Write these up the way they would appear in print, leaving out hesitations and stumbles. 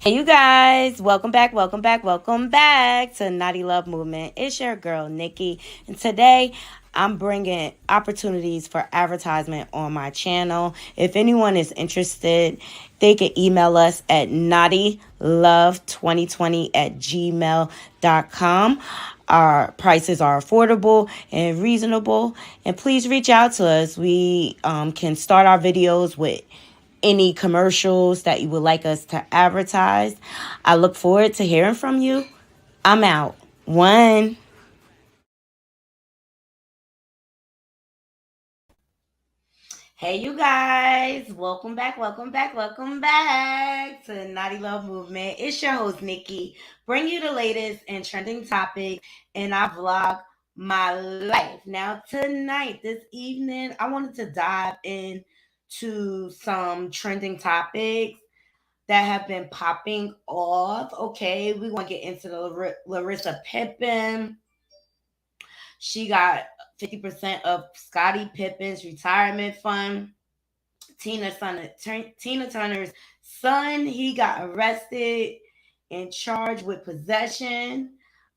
Hey, you guys, welcome back to Naughty Love Movement. It's your girl, Nikki, and today I'm bringing opportunities for advertisement on my channel. If anyone is interested, they can email us at naughtylove2020@gmail.com. Our prices are affordable and reasonable, and please reach out to us. We can start our videos with any commercials that you would like us to advertise. I look forward to hearing from you. I'm out. One. Hey, you guys. Welcome back to Naughty Love Movement. It's your host, Nikki. Bring you the latest and trending topics, and I vlog my life. Now, tonight, this evening, I wanted to dive into some trending topics that have been popping off. Okay, we want to get into the Larissa Pippen. She got 50% of Scottie Pippen's retirement fund. Tina Turner's son, he got arrested and charged with possession.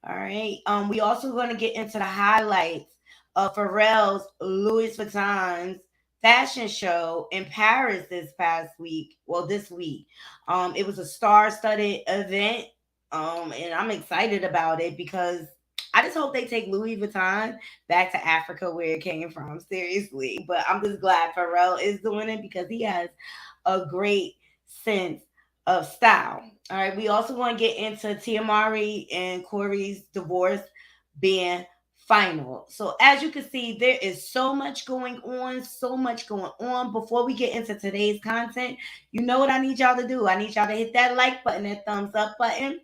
All right. We also going to get into the highlights of Pharrell's Louis Vuitton's fashion show in Paris this past week. Well, this week. It was a star-studded event. And I'm excited about it because I just hope they take Louis Vuitton back to Africa where it came from. Seriously. But I'm just glad Pharrell is doing it because he has a great sense of style. All right. We also want to get into Tiamari and Corey's divorce being final. So as you can see, there is so much going on, so much going on. Before we get into today's content, you know what I need y'all to do? I need y'all to hit that like button, that thumbs up button.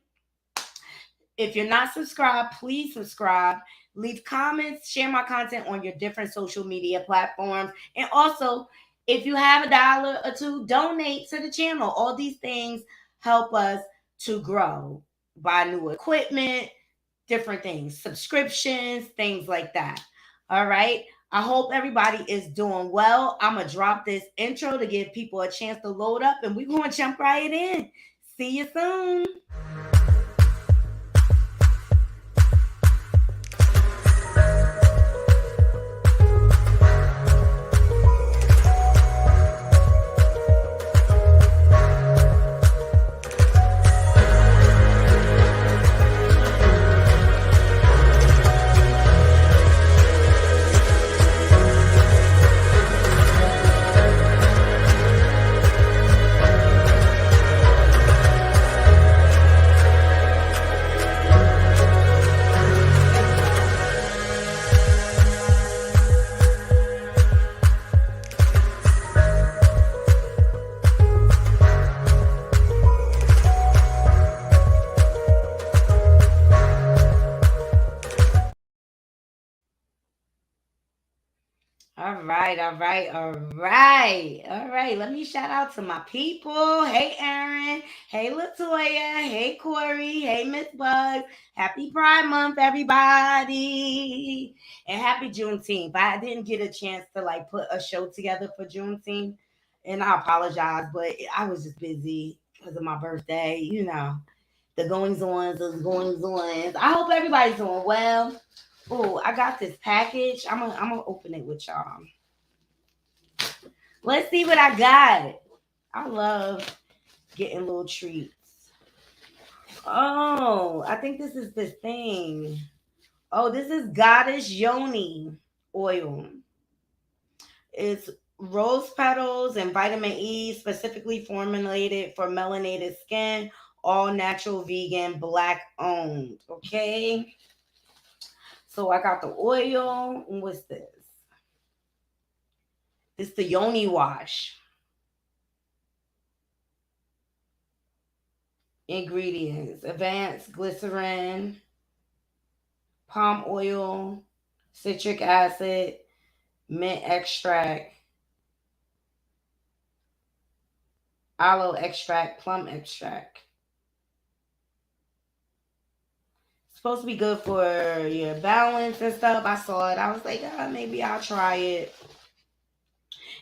If you're not subscribed, please subscribe. Leave comments, share my content on your different social media platforms. And also, if you have $1 or two, donate to the channel. All these things help us to grow. Buy new equipment, different things, subscriptions, things like that. All right. I hope everybody is doing well. I'm going to drop this intro to give people a chance to load up, and we're going to jump right in. See you soon. All right. Let me shout out to my people. Hey, Aaron. Hey, Latoya. Hey, Corey. Hey, Miss Bugs. Happy Pride Month, everybody. And happy Juneteenth. I didn't get a chance to put a show together for Juneteenth. And I apologize, but I was just busy because of my birthday. The goings ons, the goings ons. I hope everybody's doing well. Oh, I got this package. I'm gonna open it with y'all. Let's see what I got. I love getting little treats. Oh, I think this is the thing. Oh, this is Goddess Yoni oil. It's rose petals and vitamin E specifically formulated for melanated skin, all natural, vegan, black owned. Okay. So I got the oil. What's this? It's the Yoni wash. Ingredients: advanced glycerin, palm oil, citric acid, mint extract, aloe extract, plum extract. It's supposed to be good for your balance and stuff. I saw it. I was like, maybe I'll try it.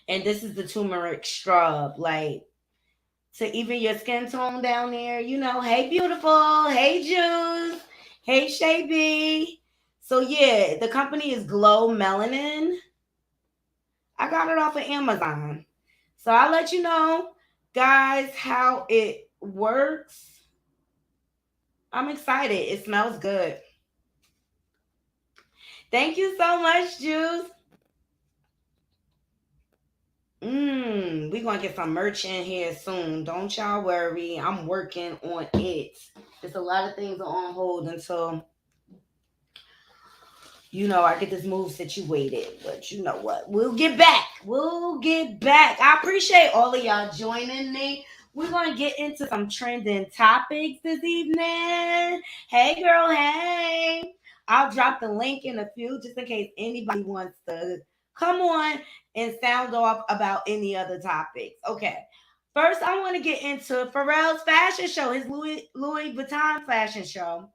And this is the turmeric scrub. to even your skin tone down there. Hey, beautiful. Hey, Juice. Hey, Shay B. So, yeah, the company is Glow Melanin. I got it off of Amazon. So, I'll let you know, guys, how it works. I'm excited. It smells good. Thank you so much, Juice. We're gonna get some merch in here soon. Don't y'all worry. I'm working on it. There's a lot of things on hold until I get this move situated. But you know what? We'll get back. We'll get back. I appreciate all of y'all joining me. We're gonna get into some trending topics this evening. Hey girl, hey. I'll drop the link in a few just in case anybody wants to come on and sound off about any other topics. Okay. First, I want to get into Pharrell's fashion show, his Louis Vuitton fashion show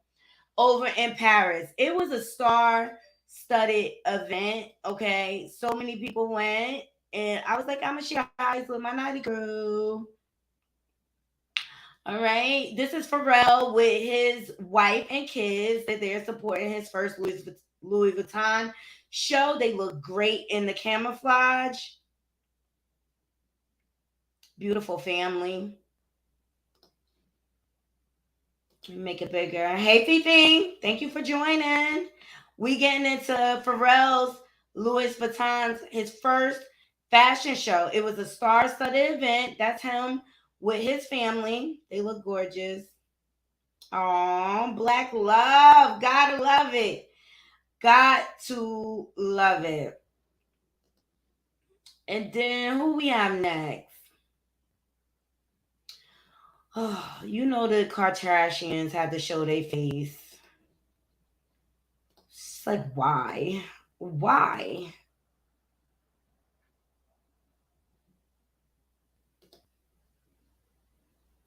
over in Paris. It was a star-studded event. Okay, so many people went, and I was like, I'm gonna share highs with my naughty crew. All right, this is Pharrell with his wife and kids that they're supporting his first Louis Vuitton show. They look great in the camouflage. Beautiful family. Make it bigger. Hey, Fifi. Thank you for joining. We getting into Pharrell's Louis Vuitton's his first fashion show. It was a star-studded event. That's him with his family. They look gorgeous. Oh, black love. Gotta love it. Got to love it. And then who we have next? Oh, the Kardashians had to show their face. It's like, why? Why?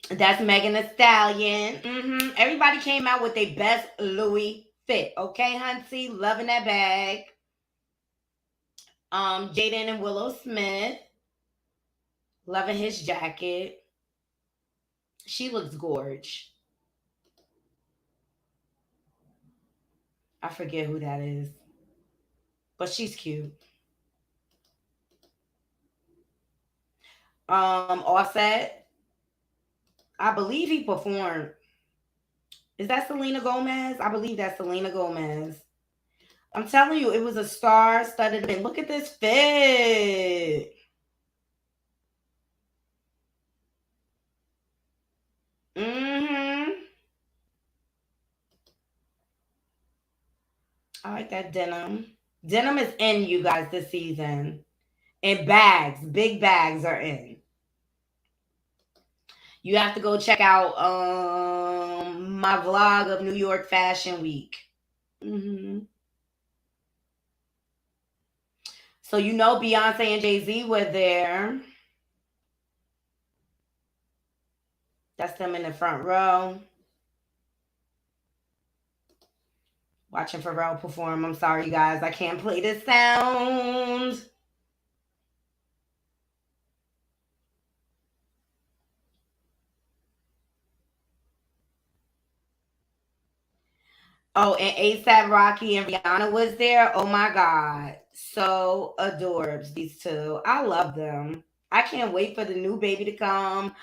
That's Megan Thee Stallion. Everybody came out with their best Louis fit. Okay, Huntsy, loving that bag. Jaden and Willow Smith, loving his jacket. She looks gorge. I forget who that is, but she's cute. Offset, I believe he performed. Is that Selena Gomez? I believe that's Selena Gomez. I'm telling you, it was a star-studded event. Look at this fit. Mm-hmm. I like that denim. Denim is in, you guys, this season. And bags, big bags are in. You have to go check out my vlog of New York Fashion Week. hmm So Beyonce and Jay-Z were there. That's them in the front row. Watching Pharrell perform. I'm sorry, you guys. I can't play this sound. Oh, and ASAP Rocky and Rihanna was there. Oh my God. So adorbs, these two. I love them. I can't wait for the new baby to come.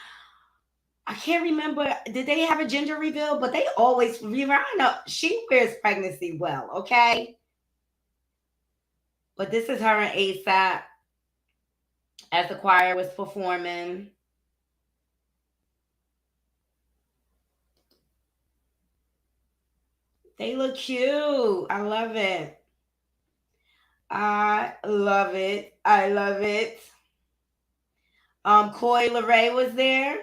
I can't remember. Did they have a gender reveal? But they always, Rihanna, she wears pregnancy well, okay? But this is her and ASAP as the choir was performing. They look cute. I love it. I love it. I love it. Coi Leray was there.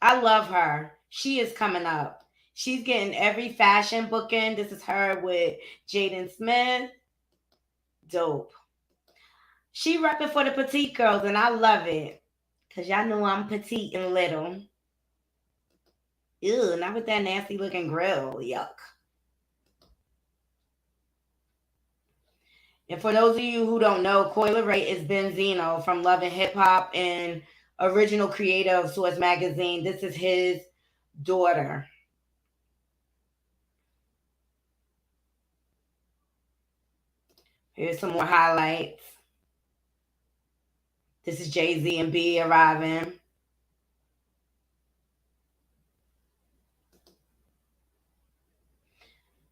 I love her. She is coming up. She's getting every fashion booking. This is her with Jaden Smith. Dope. She repping for the petite girls, and I love it. Cause y'all know I'm petite and little. Ew, not with that nasty looking grill. Yuck. And for those of you who don't know, Coi Leray is Benzino from Love and Hip Hop and original creator of Source Magazine. This is his daughter. Here's some more highlights. This is Jay-Z and B arriving.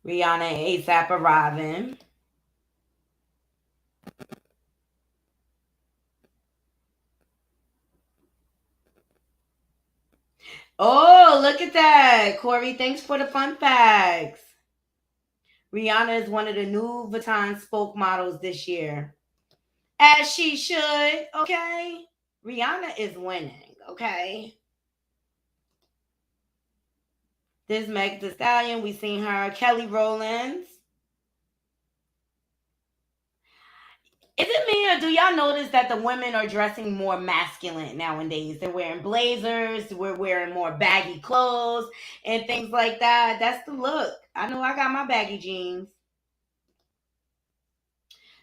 Rihanna and ASAP arriving. Oh, look at that. Corey, thanks for the fun facts. Rihanna is one of the new Vuitton spoke models this year. As she should, okay? Rihanna is winning, okay? This Meg Thee Stallion, we seen her. Kelly Rowlands. Is it me or do y'all notice that the women are dressing more masculine nowadays? They're wearing blazers, we're wearing more baggy clothes and things like that. That's the look. I know I got my baggy jeans.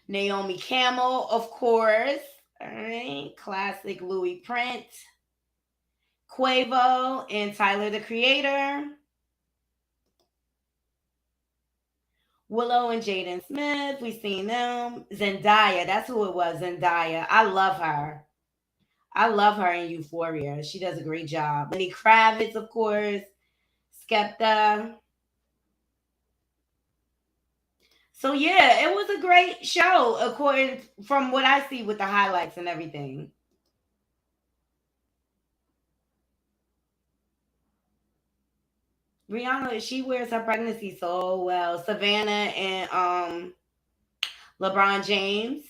Naomi Campbell, of course. All right. Classic Louis print. Quavo and Tyler the Creator. Willow and Jaden Smith, we seen them. Zendaya, that's who it was, Zendaya. I love her. I love her in Euphoria. She does a great job. Lenny Kravitz, of course. Skepta. So yeah, it was a great show, according from what I see with the highlights and everything. Rihanna, she wears her pregnancy so well. Savannah and LeBron James.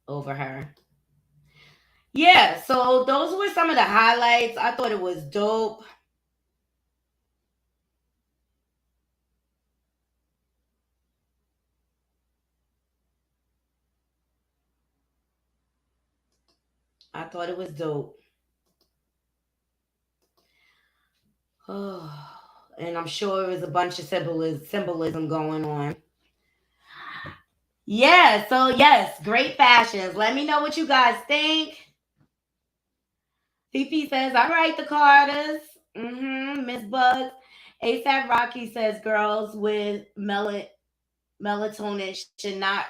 Over her. Yeah, so those were some of the highlights. I thought it was dope. I thought it was dope. Oh, and I'm sure it was a bunch of symbolism going on. Yeah, so yes, great fashions. Let me know what you guys think. Fifi says, all right, the Carters. Miss Bugs. ASAP Rocky says girls with melatonin should not,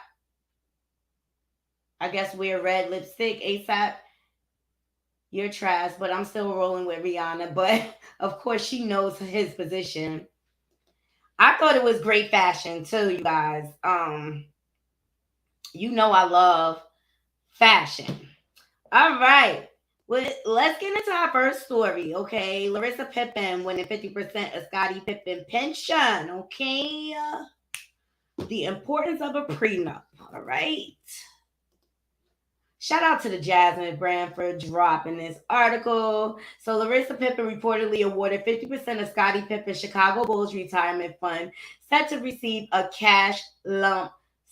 I guess, wear red lipstick. ASAP, you're trash, but I'm still rolling with Rihanna. But of course, she knows his position. I thought it was great fashion too, you guys. You know I love fashion. All right. Well, let's get into our first story, okay? Larissa Pippen winning 50% of Scottie Pippen pension, okay? The importance of a prenup, all right? Shout out to the Jasmine brand for dropping this article. So Larissa Pippen reportedly awarded 50% of Scottie Pippen's Chicago Bulls retirement fund, set to receive a cash lump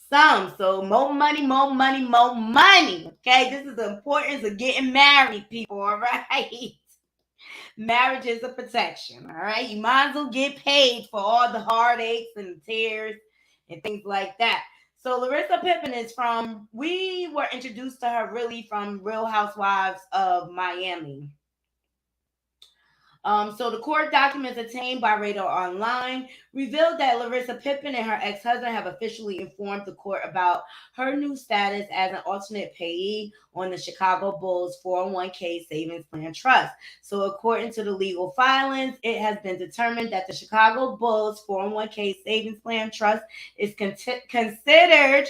sum. So more money, more money, more money. Okay, this is the importance of getting married, people. All right. Marriage is a protection. All right. You might as well get paid for all the heartaches and tears and things like that. So Larissa Pippen is from, we were introduced to her really from Real Housewives of Miami. So the court documents obtained by Radar Online revealed that Larissa Pippen and her ex-husband have officially informed the court about her new status as an alternate payee on the Chicago Bulls 401k savings plan trust. So according to the legal filings, it has been determined that the Chicago Bulls 401k savings plan trust is considered,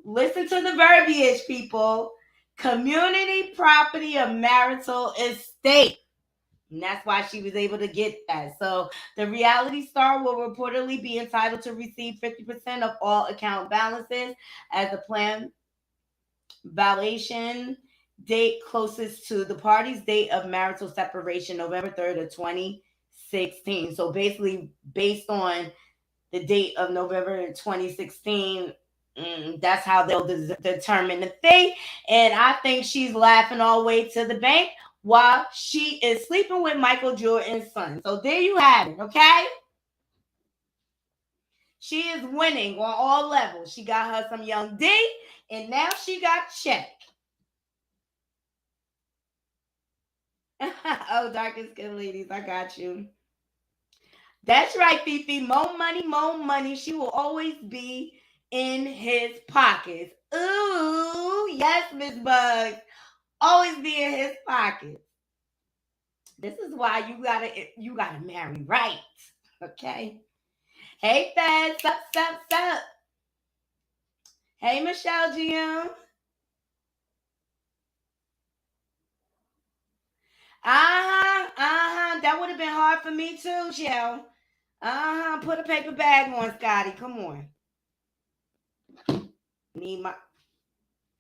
listen to the verbiage, people, community property of marital estate. And that's why she was able to get that. So the reality star will reportedly be entitled to receive 50% of all account balances as the plan valuation date closest to the party's date of marital separation, November 3rd of 2016. So basically, based on the date of November 2016, that's how they'll determine the fee. And I think she's laughing all the way to the bank while she is sleeping with Michael Jordan's son. So there you have it, okay? She is winning on all levels. She got her some young D, and now she got check. Oh, darkest skin ladies, I got you. That's right, Fifi. More money, more money. She will always be in his pockets. Ooh, yes, Miss Bugs. Always be in his pockets. This is why you gotta marry right. Okay. Hey, Fed. Sup. Hey, Michelle GM. That would have been hard for me too, Shell. Put a paper bag on, Scotty. Come on. Need my.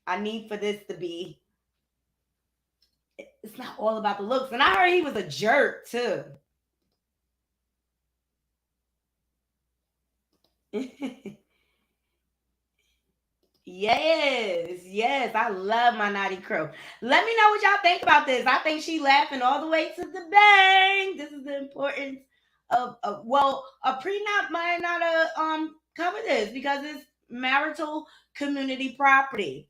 I need for this to be. It's not all about the looks, and I heard he was a jerk too. Yes, I love my naughty crow. Let me know what y'all think about this. I think she laughing all the way to the bank. This is the importance of well, a prenup might not cover this because it's marital community property.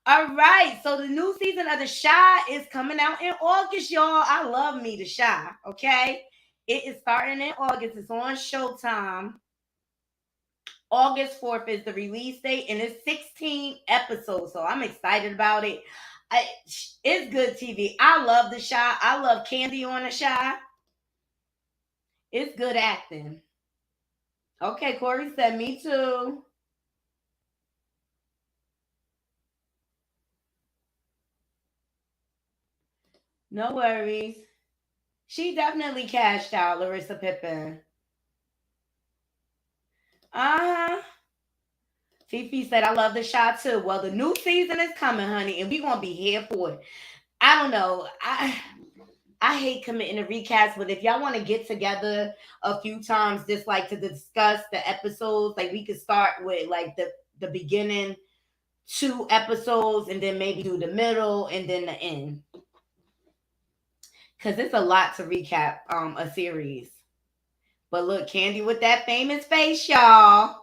All right, so the new season of The Chi is coming out in August, y'all. I love me The Chi. Okay, it is starting in August. It's on Showtime. August 4th is the release date, and it's 16 episodes, so I'm excited about it. It's good TV. I love The Chi. I love Candy on The Chi. It's good acting. Okay, Corey said me too. No worries. She definitely cashed out, Larissa Pippen. Uh-huh. Fifi said, I love The Chi too. Well, the new season is coming, honey, and we're gonna be here for it. I don't know. I hate committing to recasts, but if y'all want to get together a few times just like to discuss the episodes, like we could start with like the beginning two episodes and then maybe do the middle and then the end. Cause it's a lot to recap a series. But look, Candy with that famous face, y'all.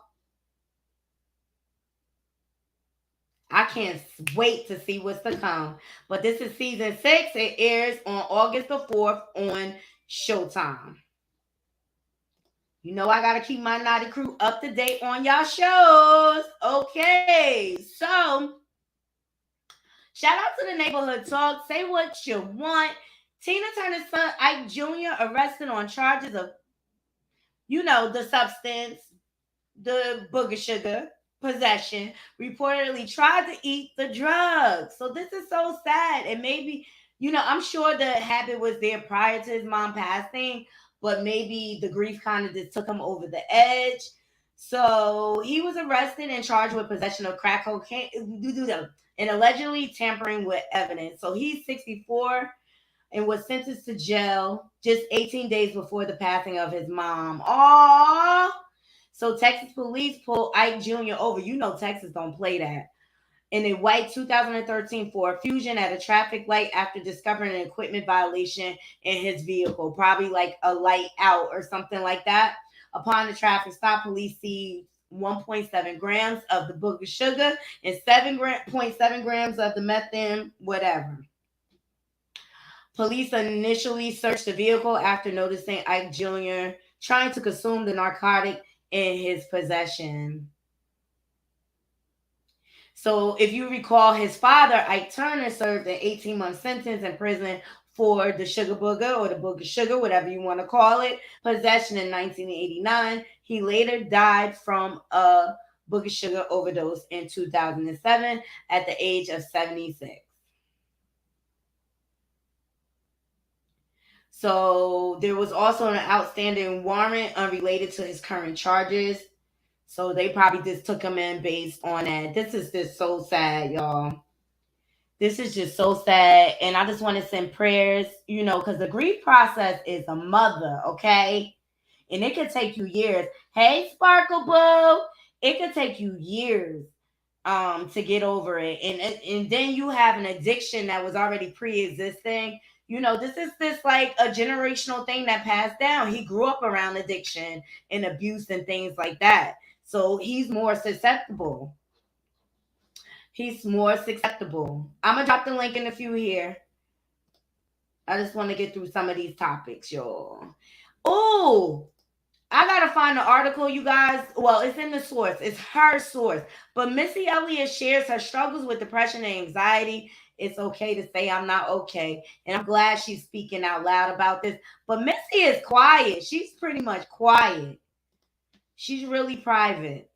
I can't wait to see what's to come. But this is season 6. It airs on August the 4th on Showtime. You know I gotta keep my naughty crew up to date on y'all shows. Okay, so shout out to the neighborhood talk. Say what you want. Tina Turner's son Ike Jr. arrested on charges of, the substance, the booger sugar possession, reportedly tried to eat the drugs. So this is so sad. And maybe, I'm sure the habit was there prior to his mom passing, but maybe the grief kind of just took him over the edge. So he was arrested and charged with possession of crack cocaine and allegedly tampering with evidence. So he's 64 and was sentenced to jail just 18 days before the passing of his mom. Aww. So Texas police pulled Ike Jr. over. You know Texas don't play that. In a white 2013 Ford Fusion at a traffic light after discovering an equipment violation in his vehicle, probably like a light out or something like that. Upon the traffic stop, police seized 1.7 grams of the booger sugar and 7.7 grams of the methane, whatever. Police initially searched the vehicle after noticing Ike Jr. trying to consume the narcotic in his possession. So if you recall, his father, Ike Turner, served an 18-month sentence in prison for the sugar booger or the booger sugar, whatever you want to call it, possession in 1989. He later died from a booger sugar overdose in 2007 at the age of 76. So there was also an outstanding warrant unrelated to his current charges. So they probably just took him in based on that. This is just so sad, y'all. This is just so sad. And I just want to send prayers, because the grief process is a mother, okay? And it could take you years. Hey, Sparkle Boo. It could take you years to get over it. And then you have an addiction that was already pre-existing. This is this like a generational thing that passed down. He grew up around addiction and abuse and things like that. So he's more susceptible. He's more susceptible. I'm gonna drop the link in a few here. I just want to get through some of these topics, y'all. Oh, I gotta find the article, you guys. Well, it's in the source. It's her source. But Missy Elliott shares her struggles with depression and anxiety. It's okay to say I'm not okay. And I'm glad she's speaking out loud about this. But Missy is quiet. She's pretty much quiet. She's really private.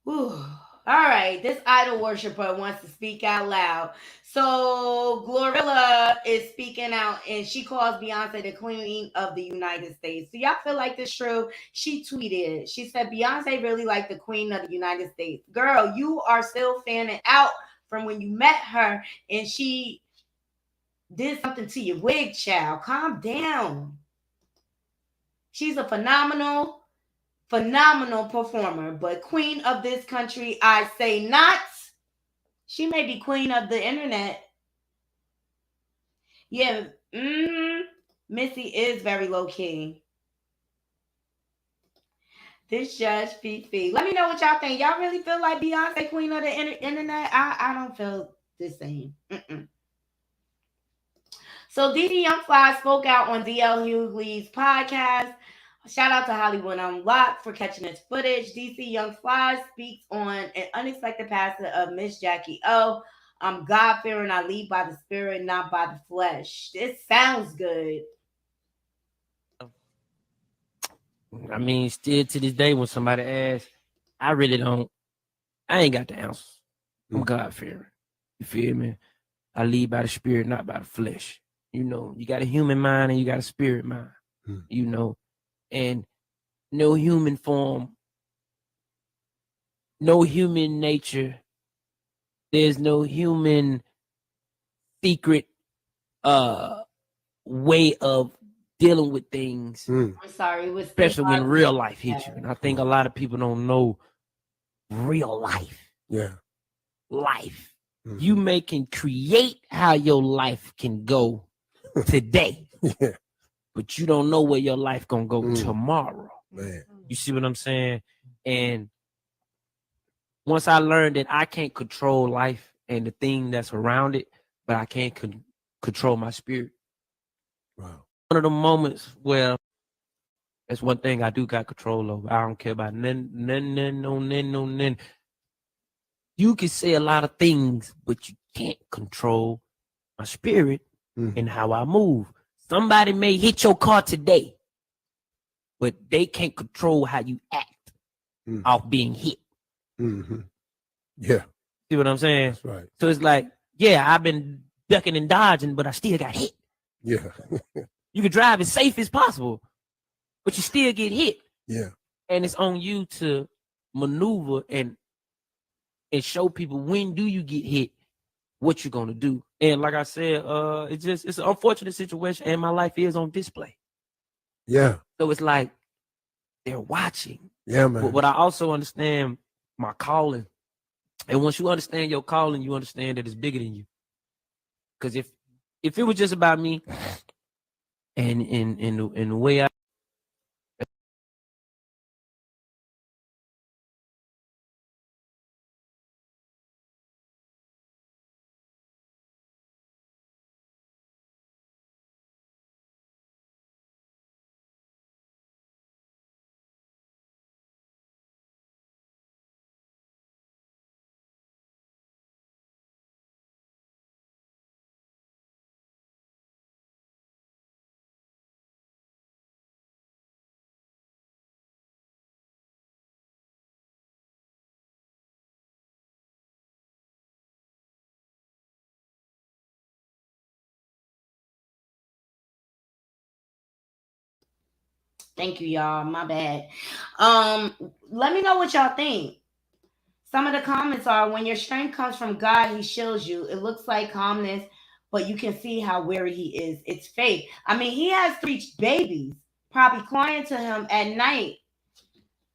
Whew. All right, this idol worshiper wants to speak out loud. So Glorilla is speaking out, and she calls Beyonce the queen of the United States. Do y'all feel like this true? She tweeted, she said, Beyonce really like the queen of the United States. Girl, you are still fanning out from when you met her, and she did something to your wig, child. Calm down. She's a phenomenal performer, but queen of this country, I say not. She may be queen of the internet. Yeah, Missy is very low key. This judge Fifi. Let me know what y'all think. Y'all really feel like Beyonce queen of the internet? I don't feel the same. So DD Young Fly spoke out on DL Hughley's podcast. Shout out to Hollywood Unlocked for catching this footage. DC Young Fly speaks on an unexpected passing of Miss Jackie O. I'm God-fearing, I lead by the spirit, not by the flesh. This sounds good. I mean, still to this day, when somebody asks, I ain't got the answer. I'm God-fearing. You feel me? I lead by the spirit, not by the flesh. You know, you got a human mind and you got a spirit mind. You know, and no human form, no human nature. There's no human secret way of dealing with things. I'm sorry, especially when real life hits you. And I think a lot of people don't know real life. Yeah. Life. You can create how your life can go today. Yeah. But you don't know where your life gonna go tomorrow. Man. You see what I'm saying? And once I learned that I can't control life and the thing that's around it, but I can't control my spirit. Wow. One of the moments where that's one thing I do got control over. I don't care about none. You can say a lot of things, but you can't control my spirit and how I move. Somebody may hit your car today, but they can't control how you act off being hit. Yeah. See what I'm saying? That's right. So it's like, yeah, I've been ducking and dodging, but I still got hit. Yeah. You can drive as safe as possible, but you still get hit. Yeah. And it's on you to maneuver and show people when do you get hit, what you're gonna do. And like I said, it's an unfortunate situation, and my life is on display. Yeah. So it's like they're watching. Yeah, man. But I also understand my calling. And once you understand your calling, you understand that it's bigger than you. Because if it was just about me and in the way I Thank you, y'all. My bad. Let me know what y'all think. Some of the comments are, when your strength comes from God, he shields you. It looks like calmness, but you can see how weary he is. It's fake. I mean, he has 3 babies, probably crying to him at night.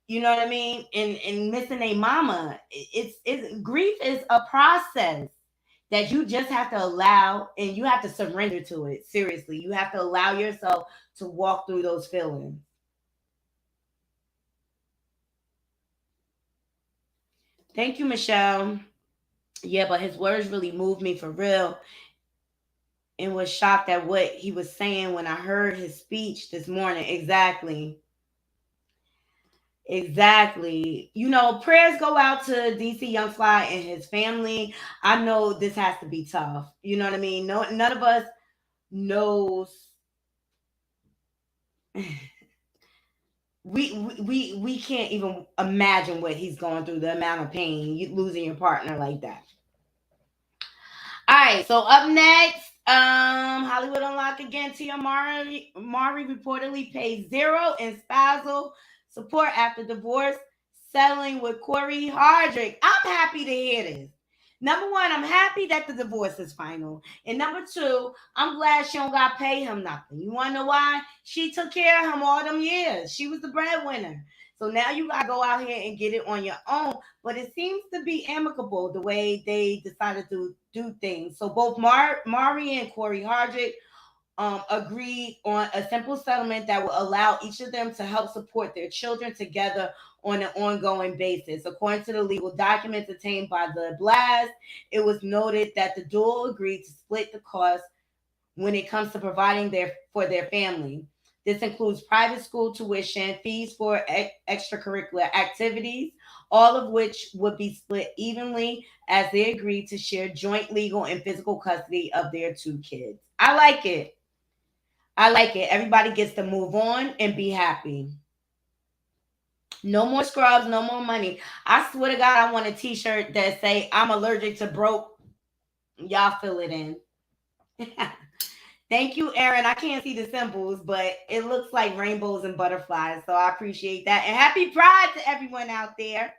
You know what I mean? And missing a mama. It's grief is a process. that you just have to allow, and you have to surrender to it. Seriously, you have to allow yourself to walk through those feelings. Thank you, Michelle. Yeah, but his words really moved me for real, and was shocked at what he was saying when I heard his speech this morning. Exactly. Exactly. You know, prayers go out to DC Young Fly and his family. I know this has to be tough. You know what I mean? No, none of us knows. We can't even imagine what he's going through. The amount of pain, you losing your partner like that. All right. So up next, Hollywood Unlock again. Tia Mari reportedly pays zero in spousal support after divorce, settling with Corey Hardrick. I'm happy to hear this. Number one, I'm happy that the divorce is final. And number two, I'm glad she don't got to pay him nothing. You want to know why? She took care of him all them years. She was the breadwinner. So now you got to go out here and get it on your own. But it seems to be amicable the way they decided to do things. So both Mari and Corey Hardrick agreed on a simple settlement that will allow each of them to help support their children together on an ongoing basis. According to the legal documents obtained by the Blast, it was noted that the duo agreed to split the cost when it comes to providing for their family. This includes private school tuition, fees for extracurricular activities, all of which would be split evenly as they agreed to share joint legal and physical custody of their two kids. I like it. I like it. Everybody gets to move on and be happy. No more scrubs, no more money. I swear to God, I want a t-shirt that say I'm allergic to broke. Y'all fill it in. Thank you, Aaron. I can't see the symbols, but it looks like rainbows and butterflies. So I appreciate that. And happy Pride to everyone out there.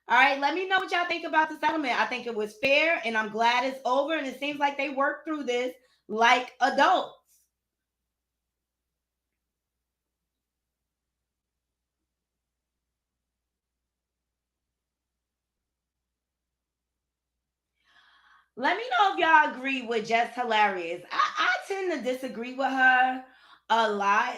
All right, let me know what y'all think about the settlement. I think it was fair, and I'm glad it's over. And it seems like they worked through this like adults. Let me know if y'all agree with Jess Hilarious. I tend to disagree with her a lot.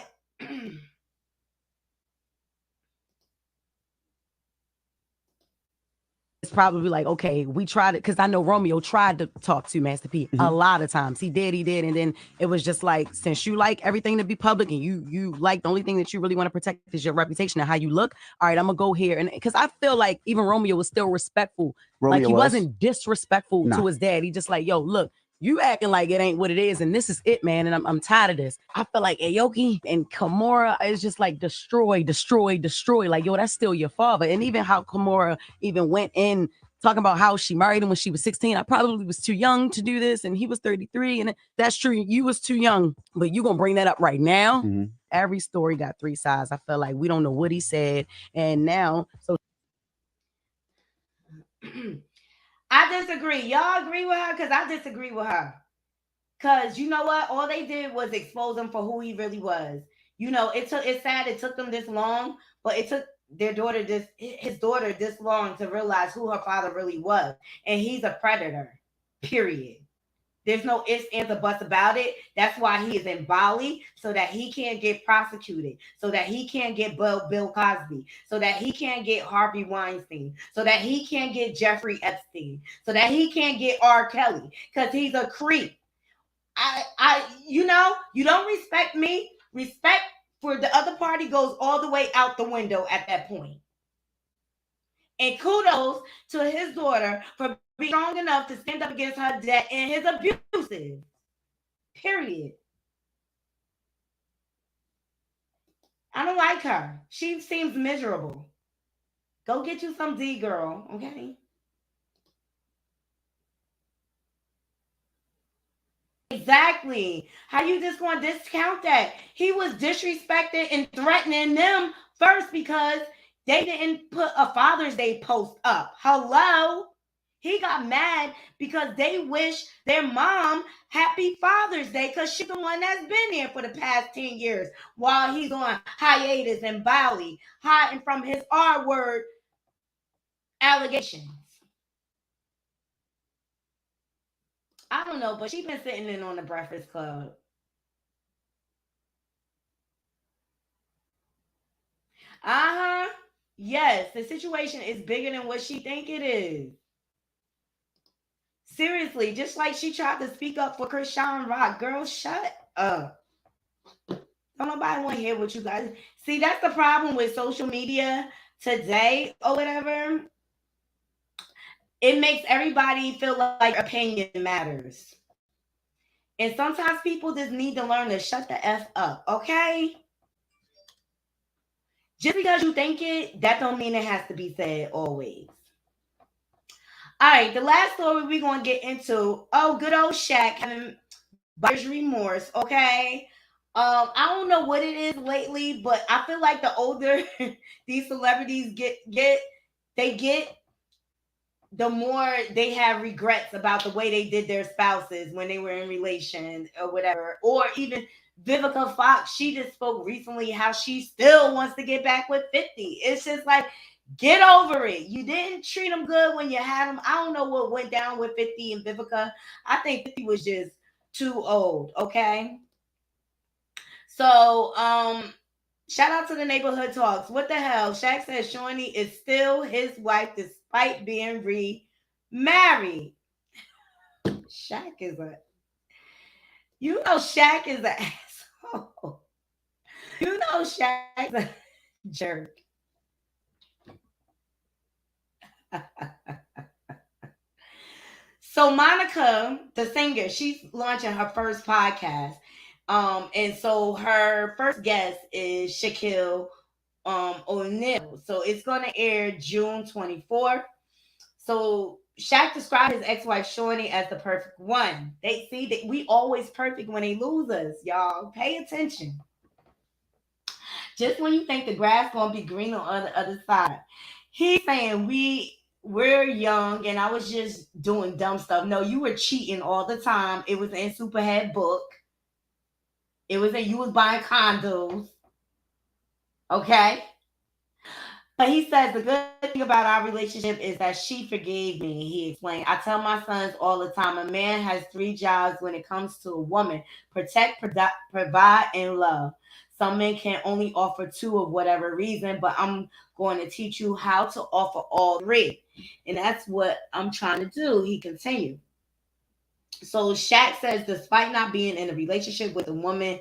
It's probably like, okay, we tried it, because I know Romeo tried to talk to Master P a lot of times. He did, and then it was just like, since you like everything to be public and you like the only thing that you really want to protect is your reputation and how you look. All right, I'm gonna go here, and because I feel like even Romeo was still respectful. Like he wasn't disrespectful to his dad. He just like, yo, look, you acting like it ain't what it is, and this is it, man. And I'm tired of this. I feel like Aoki and Kimura is just like destroy. Like, yo, that's still your father. And even how Kimura even went in talking about how she married him when she was 16. I probably was too young to do this, and he was 33. And that's true. You was too young, but you gonna bring that up right now? Every story got three sides. I feel like we don't know what he said, and now so. I disagree. Y'all agree with her? Because I disagree with her. Because you know what? All they did was expose him for who he really was. You know, it's sad it took them this long, but it took his daughter this long to realize who her father really was. And he's a predator. Period. There's no ifs, ands, or buts about it. That's why he is in Bali, so that he can't get prosecuted, so that he can't get Bill Cosby, so that he can't get Harvey Weinstein, so that he can't get Jeffrey Epstein, so that he can't get R. Kelly, because he's a creep. You know, you don't respect me. Respect for the other party goes all the way out the window at that point. And kudos to his daughter for being strong enough to stand up against her dad and his abuses. Period. I don't like her. She seems miserable. Go get you some D, girl, okay? Exactly. How you just going to discount that? He was disrespecting and threatening them first because they didn't put a Father's Day post up. Hello? He got mad because they wish their mom happy Father's Day because she's the one that's been here for the past 10 years while he's on hiatus in Bali, hiding from his R word allegations. I don't know, but she been sitting in on the Breakfast Club. Uh-huh. Yes, the situation is bigger than what she think it is. Seriously, just like she tried to speak up for Krishan Rock. Girl, shut up. Don't nobody want to hear what you guys see. That's the problem with social media today or whatever. It makes everybody feel like opinion matters. And sometimes people just need to learn to shut the F up, okay? Just because you think it, that don't mean it has to be said always. All right, the last story we're gonna get into. Oh, good old Shaq having buyer's remorse. Okay, I don't know what it is lately, but I feel like the older these celebrities get they get, the more they have regrets about the way they did their spouses when they were in relations or whatever. Or even Vivica Fox, she just spoke recently how she still wants to get back with 50. It's just like, get over it. You didn't treat them good when you had them. I don't know what went down with 50 and Vivica. I think 50 was just too old, okay? So, shout out to the neighborhood talks. What the hell? Shaq says Shawnee is still his wife despite being remarried. Shaq is a, you know, Shaq is an asshole. You know, Shaq is a jerk. So Monica, the singer, she's launching her first podcast. And so her first guest is Shaquille O'Neal. So it's gonna air June 24th. So Shaq described his ex-wife Shorty as the perfect one. They see that we always perfect when they lose us, y'all. Pay attention. Just when you think the grass gonna be green on the other side. He's saying we're young and I was just doing dumb stuff. No, you were cheating all the time. It was in Superhead book. It was that you was buying condos. Okay. But he says the good thing about our relationship is that she forgave me. He explained, I tell my sons all the time, a man has 3 jobs when it comes to a woman: protect, provide, and love. Some men can only offer 2 of whatever reason, but I'm going to teach you how to offer all 3. And that's what I'm trying to do. He continued. So Shaq says, despite not being in a relationship with a woman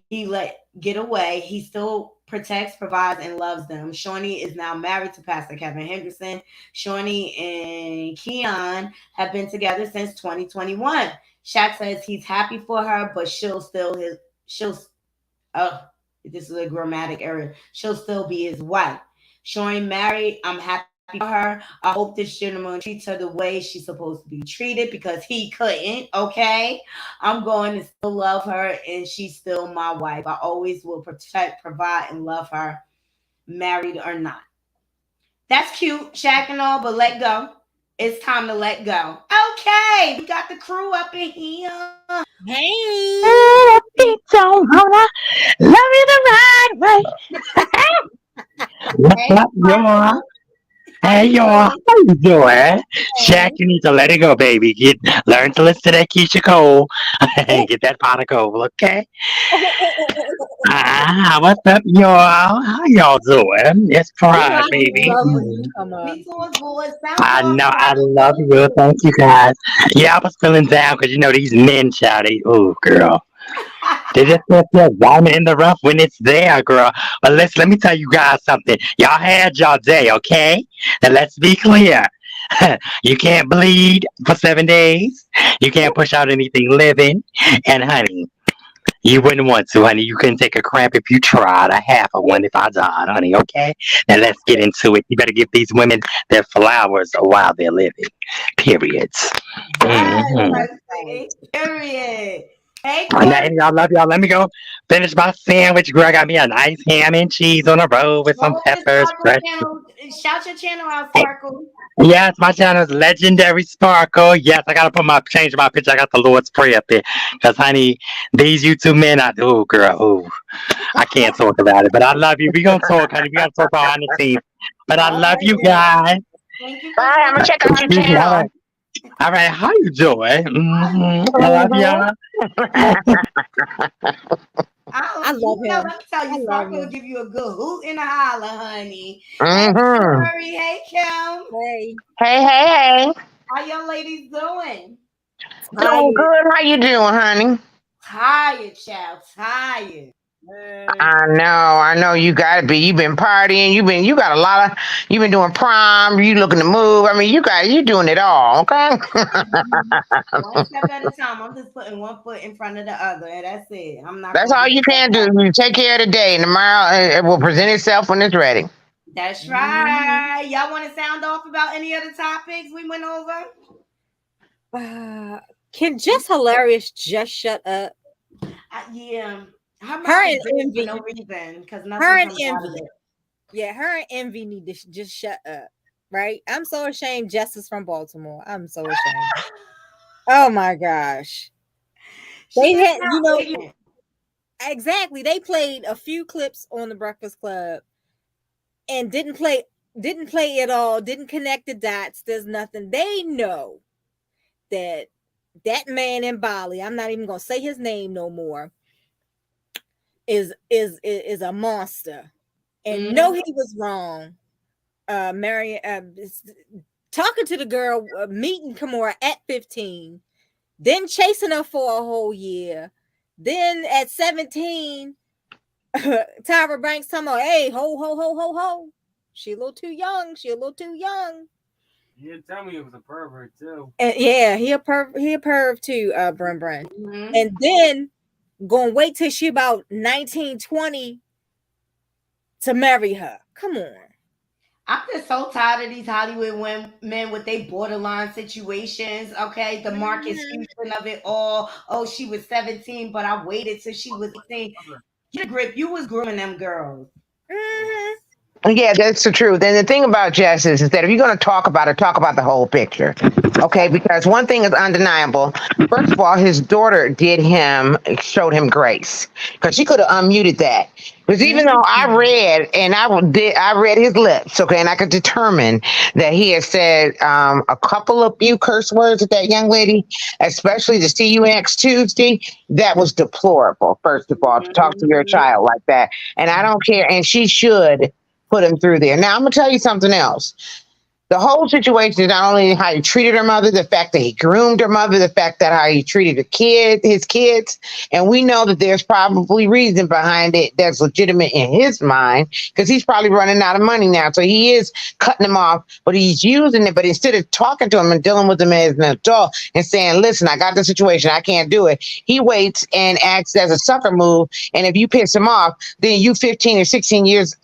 he let get away, he still protects, provides, and loves them. Shawnee is now married to Pastor Kevin Henderson. Shawnee and Keon have been together since 2021. Shaq says he's happy for her, but this is a grammatic error. She'll still be his wife. Shawnee married. I'm happy for her. I hope this gentleman treats her the way she's supposed to be treated because he couldn't. Okay. I'm going to still love her and she's still my wife. I always will protect, provide, and love her, married or not. That's cute, Shaq and all, but let go. It's time to let go. Okay. We got the crew up in here. Hey, don't wanna love you the right way. What's Hey, up, y'all? Sparkle. How Hey, you y'all. doing? How you doing? Hey. Shaq, you need to let it go, baby. Learn to listen to that Keisha Cole and get that pot of gold, okay? What's up, y'all? How y'all doing? It's We Pride, doing baby. good. Mm. We doing good. Sound I off, know. I Sparkle. love Thank you. you. Thank you, guys. Yeah, I was feeling down because, these men, shouty. Oh, girl. They just put that diamond in the rough when it's there, girl. But let me tell you guys something. Y'all had y'all day, okay? Now let's be clear. You can't bleed for 7 days. You can't push out anything living. And honey, you wouldn't want to, honey. You couldn't take a cramp if you tried. I have a one if I died, honey, okay? Now let's get into it. You better give these women their flowers while they're living. Periods. Yes, Hmm. honey. Period. Hey, Now, Corey. and y'all love y'all. Let me go finish my sandwich, girl. I got me a nice ham and cheese on the road with some Go and peppers, start your fresh. channel. Shout your channel out, Hey, Sparkle. yes, my channel is Legendary Sparkle. Yes, I gotta change my picture. I got the Lord's Prayer up there. Cause honey, these YouTube men, oh girl, I can't talk about it. But I love you. We gonna talk, honey. We gotta talk behind the scenes. But I All love right, you then. guys. Thank you for Bye. I'm gonna coming. check out your channel. All right, how you doing? I love y'all. I love Let him. me tell I you, love Sparkle will him. give you a good hoot and a holler, honey. Hey, Mm-hmm. Tori. Hey, Kim. Hey, Hey. How y'all ladies doing? Doing tired. good. How you doing, honey? Tired, child. Tired. I know you gotta be. You've been partying, you got a lot of you've been doing prom, you looking to move. I mean, you doing it all, okay? One step at a time. I'm just putting one foot in front of the other, and that's it. I'm not That's gonna all get you stuck can do. up. You take care of the day, and tomorrow it will present itself when it's ready. That's Mhm. right. Y'all want to sound off about any other topics we went over? Can Just Hilarious just shut up? Yeah. Her Her mouth is and big for Envy. no reason because Her nothing and comes out of Envy. it. Yeah, her and Envy need to just shut up. Right? I'm so ashamed. Jess is from Baltimore. I'm so ashamed. Oh my gosh. She They just had, not ignorant. exactly. They played a few clips on the Breakfast Club and didn't play it all, didn't connect the dots. There's nothing. They know that that man in Bali, I'm not even gonna say his name no more, is a monster. And no, he was wrong. Mary talking to the girl, meeting Kimora at 15, then chasing her for a whole year. Then at 17, Tyra Banks talking about, hey, ho, ho, ho, ho, ho. She a little too young. She a little too young. You didn't tell me it was a pervert too. And yeah, he a perv too, Brun Brun. Mm-hmm. And then gonna wait till she about 19, 20 to marry her. Come on. I'm just so tired of these Hollywood men with they borderline situations. Okay, the Marcus Houston of it all. Oh, she was 17, but I waited till she was 18. Your grip, you was grooming them girls. Mhm. Yeah, that's the truth. And the thing about Jess is that if you're going to talk about it, talk about the whole picture. Okay, because one thing is undeniable. First of all, his daughter showed him grace because she could have unmuted that. Because even though I read and I read his lips, okay, and I could determine that he had said a couple of few curse words at that young lady, especially the CUX Tuesday, that was deplorable. First of all, to talk to your child like that, and I don't care, and she should put him through there. Now I'm gonna tell you something else. The whole situation is not only how he treated her mother, the fact that he groomed her mother, the fact that how he treated his kids, and we know that there's probably reason behind it that's legitimate in his mind because he's probably running out of money now, so he is cutting them off, but he's using it. But instead of talking to him and dealing with him as an adult and saying, "Listen, I got the situation, I can't do it," he waits and acts as a sucker move. And if you piss him off, then you 15 or 16 years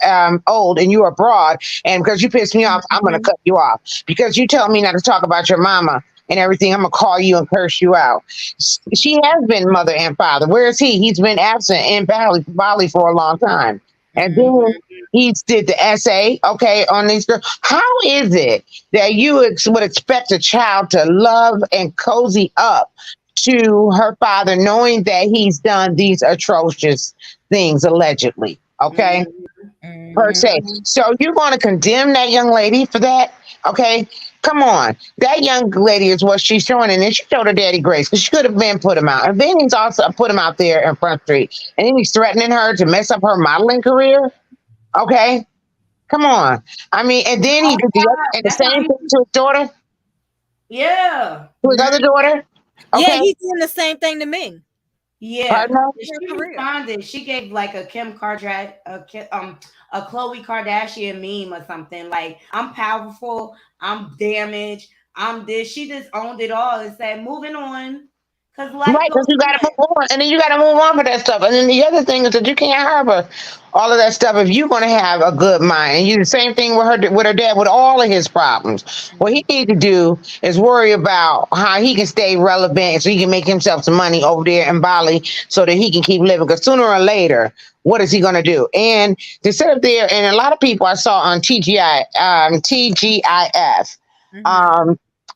old and you're abroad, and because you pissed me off, I'm gonna cut you off because you tell me not to talk about your mama and everything. I'm gonna call you and curse you out. She has been mother and father. Where is he? He's been absent in Bali for a long time, and then he did the essay. Okay, on these girls. How is it that you would expect a child to love and cozy up to her father, knowing that he's done these atrocious things allegedly? Okay. Per se. So you're going to condemn that young lady for that? Okay. Come on. That young lady is what she's showing. And then she showed her daddy grace because she could have been put him out. And then he's also put him out there in Front Street. And then he's threatening her to mess up her modeling career. Okay. Come on. I mean, and then he did the same thing to his daughter, Yeah. to his other daughter. Yeah, Okay. he's doing the same thing to me. Yeah. Pardon her? She responded. She gave like a Kim Kardashian, a Khloe Kardashian meme or something. Like, I'm powerful, I'm damaged, I'm this. She just owned it all and said, moving on. Because life Right, goes because you got to on. move on, and then you got to move on for that stuff. And then the other thing is that you can't harbor all of that stuff if you're going to have a good mind. And you the same thing with her dad, with all of his problems. What he needs to do is worry about how he can stay relevant, so he can make himself some money over there in Bali, so that he can keep living. Because sooner or later, what is he going to do? And to sit up there, and a lot of people I saw on TGIF.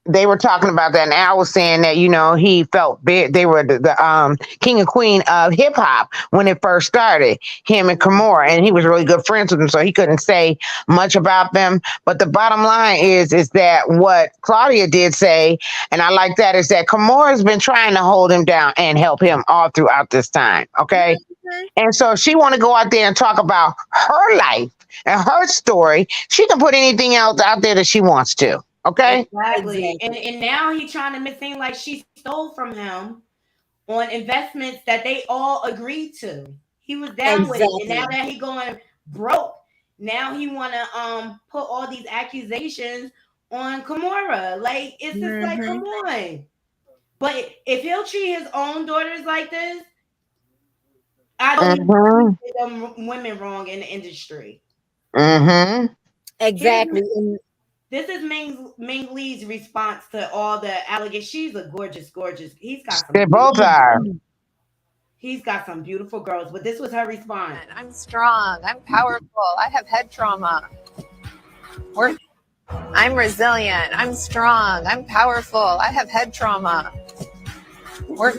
they were talking about that, and Al was saying that he felt big. They were the king and queen of hip hop when it first started. Him and Kimora, and he was really good friends with them, so he couldn't say much about them. But the bottom line is that what Claudia did say, and I like that, is that Kimora's been trying to hold him down and help him all throughout this time. Okay, and so if she want to go out there and talk about her life and her story, she can put anything else out there that she wants to. Okay. Exactly. And now he's trying to make it seem like she stole from him on investments that they all agreed to. He was down with it. And now that he going broke, now he wanna put all these accusations on Kimora. Like, it's just like, come on. But if he'll treat his own daughters like this, I don't even treat them women wrong in the industry. Exactly. This is Ming Lee's response to all the allegations. She's a gorgeous. He's got some. They both are. He's got some beautiful girls, but this was her response. I'm strong. I'm powerful. I have head trauma. I'm resilient. I'm strong. I'm powerful. I have head trauma. That's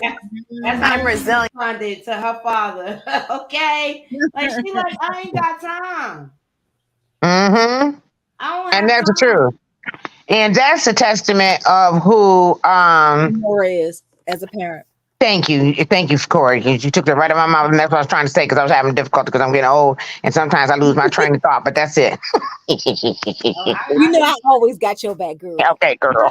how I'm resilient. Responded to her father. Okay, like she like, I ain't got time. And that's the truth. And that's a testament of who Kimora is as a parent. Thank you, Corey. You took it right out of my mouth, and that's what I was trying to say, because I was having difficulty because I'm getting old, and sometimes I lose my train of thought. But that's it. I always got your back, girl. Okay, girl.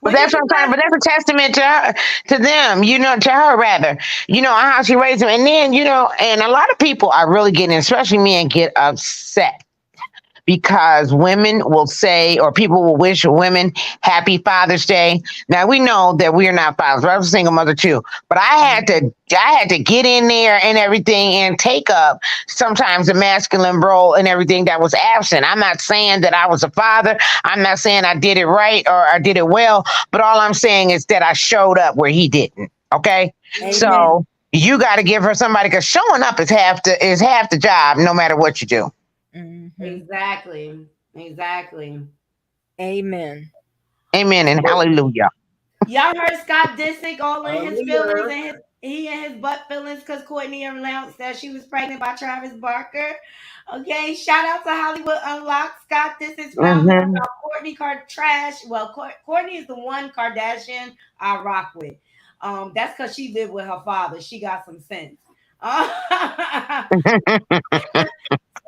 But that's what I'm saying. But that's a testament to her, to them, to her rather, how she raised them. And then, and a lot of people are really getting, especially men, get upset because women will say, or people will wish women happy Father's Day. Now we know that we are not fathers. I was a single mother too, but I had to get in there and everything and take up sometimes the masculine role and everything that was absent. I'm not saying that I was a father. I'm not saying I did it right or I did it well, but all I'm saying is that I showed up where he didn't. Okay. Amen. So you got to give her somebody, because showing up is half the job, no matter what you do. Exactly. Amen and hallelujah. Y'all heard Scott Disick all in his feelings and his butt feelings because Courtney announced that she was pregnant by Travis Barker. Okay, shout out to Hollywood Unlocked. Scott Disick found out about Courtney trash. Well, Courtney is the one Kardashian I rock with. That's because she lived with her father. She got some sense.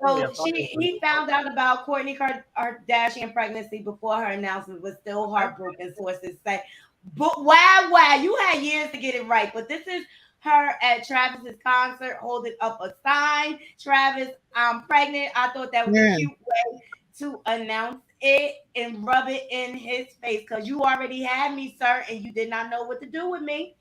So he found out about Kourtney Kardashian pregnancy before her announcement, was still heartbroken, sources say. But wow, you had years to get it right. But this is her at Travis's concert holding up a sign. Travis, I'm pregnant. I thought that was a cute way to announce it and rub it in his face, because you already had me, sir, and you did not know what to do with me.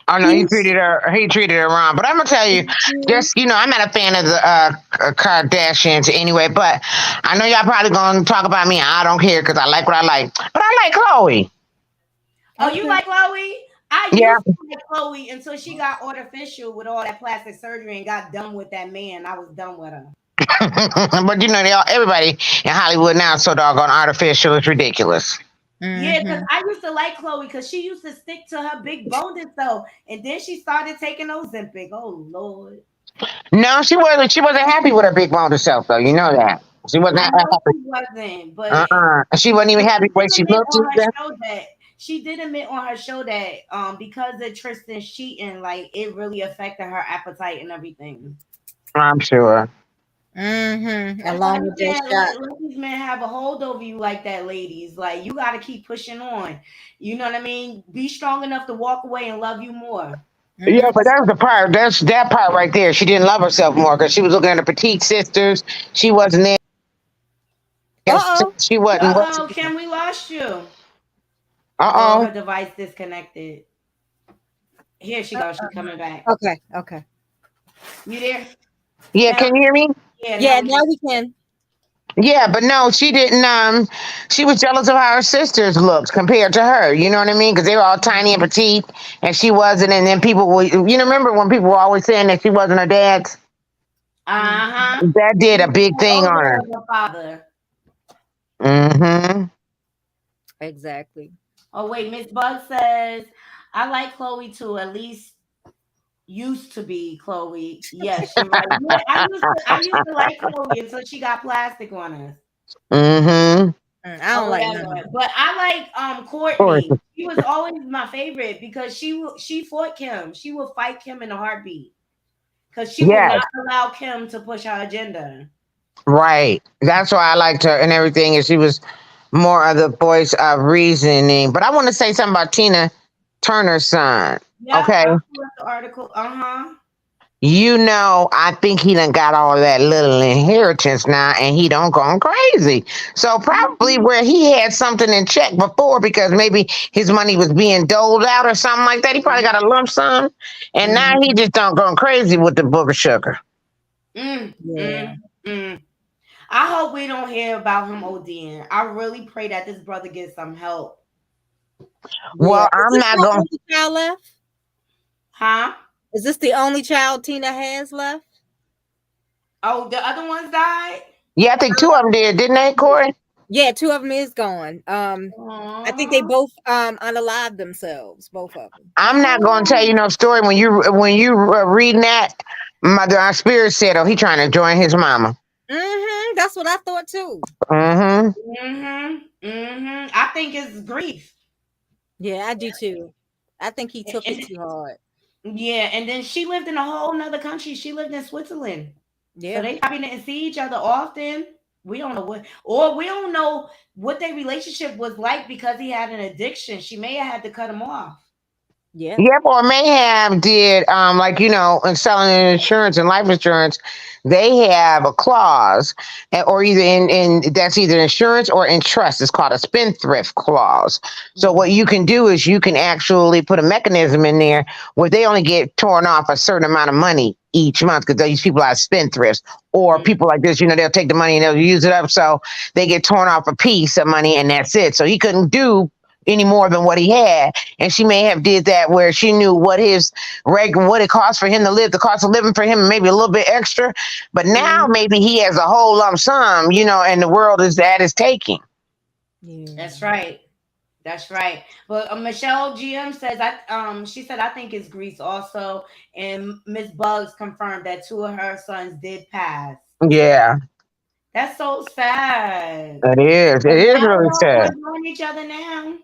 Oh no, he treated her wrong. But I'm gonna tell you, just I'm not a fan of the Kardashians anyway. But I know y'all probably gonna talk about me. I don't care, because I like what I like. But I like Khloe. Oh, you like Khloe? I used to like Khloe until she got artificial with all that plastic surgery and got done with that man. I was done with her. But everybody in Hollywood now is so doggone artificial. It's ridiculous. Yeah, because I used to like Khloe because she used to stick to her big boned self, and then she started taking Ozempic. Oh Lord! No, she wasn't. She wasn't happy with her big boned self, though. You know that she wasn't happy. She wasn't, but she wasn't even happy the way she looked. She did admit on her show that because of Tristan cheating, like it really affected her appetite and everything. I'm sure. Along with this shot. Let these men have a hold over you like that, ladies. Like, you got to keep pushing on. You know what I mean? Be strong enough to walk away and love you more. Yeah, but that was the part. That's that part right there. She didn't love herself more because she was looking at her petite sisters. She wasn't there. She wasn't. Kim, we lost you. Her device disconnected. Here she goes. She's coming back. Okay. You there? Yeah, can you hear me? Yeah, now we can. Yeah, but no, she didn't. She was jealous of how her sisters looked compared to her. You know what I mean? Because they were all tiny and petite, and she wasn't. And then people were, remember when people were always saying that she wasn't her dad's? That did a big thing on her. Father. Exactly. Oh wait, Miss Bug says I like Chloe too. At least used to be Chloe. Yes, you're right. Yeah, I used to like Chloe until she got plastic on us. Mm-hmm. I Or don't like none of whatever. them. But I like Courtney. She was always my favorite because she fought Kim. She would fight Kim in a heartbeat. Because she would Yes, not allow Kim to push her agenda. right. That's why I liked her and everything. And she was more of the voice of reasoning. But I want to say something about Tina Turner's son. Yep, Okay. I pulled up the article. Uh-huh. I think he done got all that little inheritance now and he don't gone crazy. So probably Mhm. where he had something in check before because maybe his money was being doled out or something like that. He probably got a lump sum. And now he just don't gone crazy with the book of sugar. Mm, Yeah. mm, mm. I hope we don't hear about him ODing. I really pray that this brother gets some help. Yeah. Well, Is I'm this not the going only child left? Huh? Is this the only child Tina has left? Oh, the other ones died? Yeah, I think two of them did, didn't they, Corey? Yeah, two of them is gone. I think they Aw. both unalived themselves, both of them. I'm not going to tell Oh. you no story when you reading that. My spirit said, "Oh, he trying to join his mama." That's what I thought too. Mm-hmm. I think it's grief. Yeah, I do too. I think he took it And- too hard. yeah, and then she lived in a whole nother country. She lived in Switzerland. So Yeah. they probably didn't see each other often. We don't know we don't know what their relationship was like because he had an addiction. She may have had to cut him off. Yeah. Yep, or may have did like in selling insurance and life insurance, they have a clause, or either in that's either insurance or in trust. It's called a spendthrift clause. So what you can do is you can actually put a mechanism in there where they only get torn off a certain amount of money each month because these people are spendthrifts or people like this. They'll take the money and they'll use it up, so they get torn off a piece of money and that's it. So he couldn't do any more than what he had, and she may have did that where she knew what what it cost for him to live, the cost of living for him, maybe a little bit extra, but now maybe he has a whole lump sum, and the world is at his taking. Yeah. That's right. That's right. But Michelle GM says she said I think it's Greece also, and Miss Bugs confirmed that two of her sons did pass. Yeah, That's so sad. it is. It And is now really they're all sad. join each other now.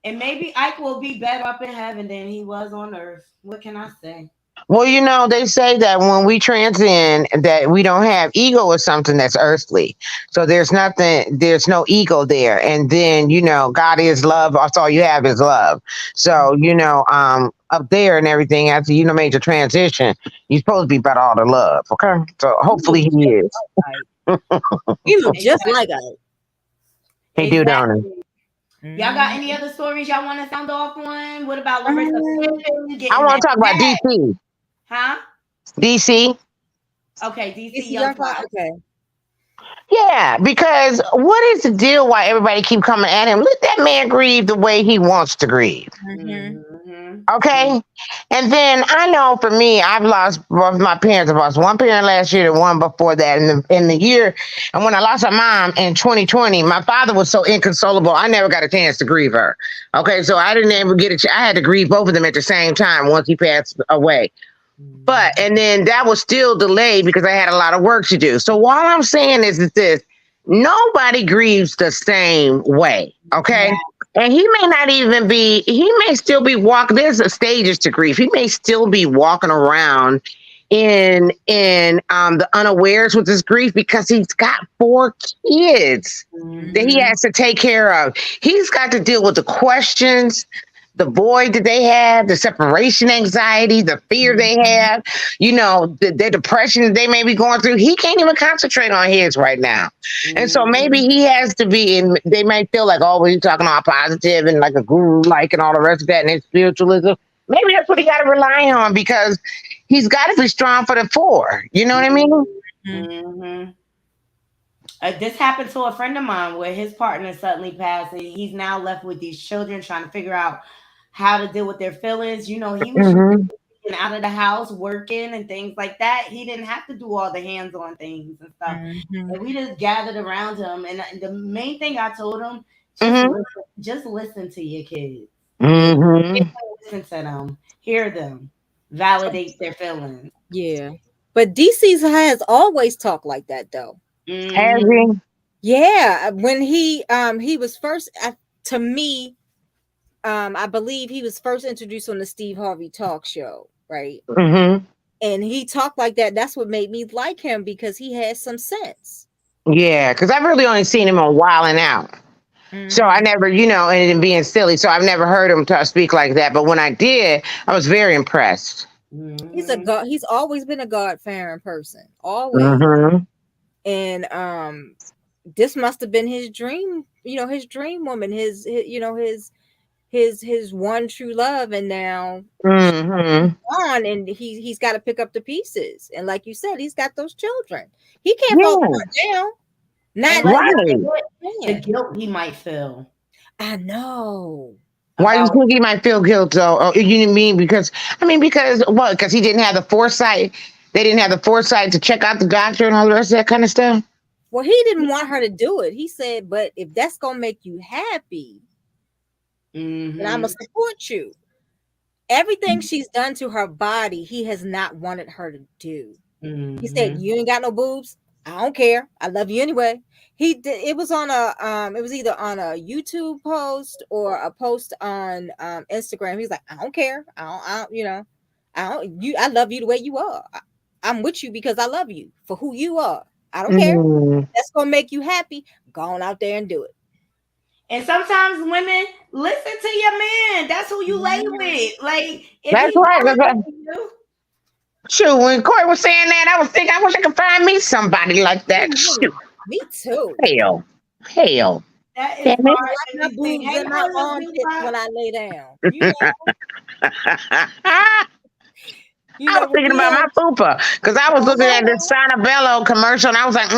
And maybe Ike will be better up in heaven than he was on earth. What can I say? Well, they say that when we transcend, that we don't have ego or something that's earthly. So there's no ego there. And then, God is love. That's all you have is love. So, up there and everything, after, made your transition, you're supposed to be about all the love. Okay. So hopefully he is. You look just like Ike. He do, don't he? Y'all got any other stories y'all want to sound off on? What about Larissa Pippen getting I want that to talk about bag? DC. Huh? DC. Okay, DC It's Young young Fly. okay. Yeah, because what is the deal? Why everybody keep coming at him? Let that man grieve the way he wants to grieve. Okay. And then I know for me, I've lost both my parents. I lost one parent last year and one before that. In the year, and when I lost my mom in 2020, my father was so inconsolable. I never got a chance to grieve her. Okay, so I didn't ever I had to grieve both of them at the same time once he passed away. And then that was still delayed because I had a lot of work to do. So what I'm saying is this: nobody grieves the same way. Okay. Yeah. And he may still be walking. There's stages to grief. He may still be walking around in the unawares with his grief because he's got 4 kids that he has to take care of. He's got to deal with the questions, the void that they have, the separation anxiety, the fear they have, the depression that they may be going through. He can't even concentrate on his right now. And so maybe he has to be in, they might feel like, oh, well, he's talking all positive and like a guru-like and all the rest of that and his spiritualism. Maybe that's what he got to rely on because he's got to be strong for the 4. You know what I mean? Mm-hmm. This happened to a friend of mine where his partner suddenly passed and he's now left with these children trying to figure out how to deal with their feelings. He was out of the house working and things like that. He didn't have to do all the hands-on things and stuff. And we just gathered around him. And the main thing I told him Just listen to your kids. Mm-hmm. Listen to them. Hear them. Validate their feelings. Yeah. But DC has always talked like that though. Has Mhm. he? Yeah, when he was first to me, I believe he was first introduced on the Steve Harvey talk show, right? Mm-hmm. And he talked like that. That's what made me like him because he has some sense. Yeah, because I've really only seen him on Wildin' Out. So I never, and being silly. So I've never heard him speak like that. But when I did, I was very impressed. He's a God. He's always been a God-fearing person, always. Mm-hmm. And this must have been his dream. His dream woman. His one true love. And now Mm-hmm. on, and he's got to pick up the pieces. And like you said, he's got those children. He can't fall down. Not Right. The guilt he might feel. I know. Why do you think he might feel guilt though? Oh, you mean because what? Because he didn't have the foresight. They didn't have the foresight to check out the doctor and all the rest of that kind of stuff. Well, he didn't want her to do it. He said, "But if that's gonna make you happy, then I'm gonna support you." Everything she's done to her body, he has not wanted her to do. He said, "You ain't got no boobs. I don't care. I love you anyway." He did. It was on it was either on a YouTube post or a post on Instagram. He's like, "I don't care. I love you the way you are. I'm with you because I love you for who you are. I don't care. That's gonna make you happy. Go on out there and do it." And sometimes women listen to your man. That's who you lay with. Like, that's right. Shoot, when Corey was saying that, I was thinking, I wish I could find me somebody like that. Shoot. Me too. Hell. That is my boobs in my armpits when I lay down. I was thinking about my fupa because I was looking at this Sanabello commercial and I was like,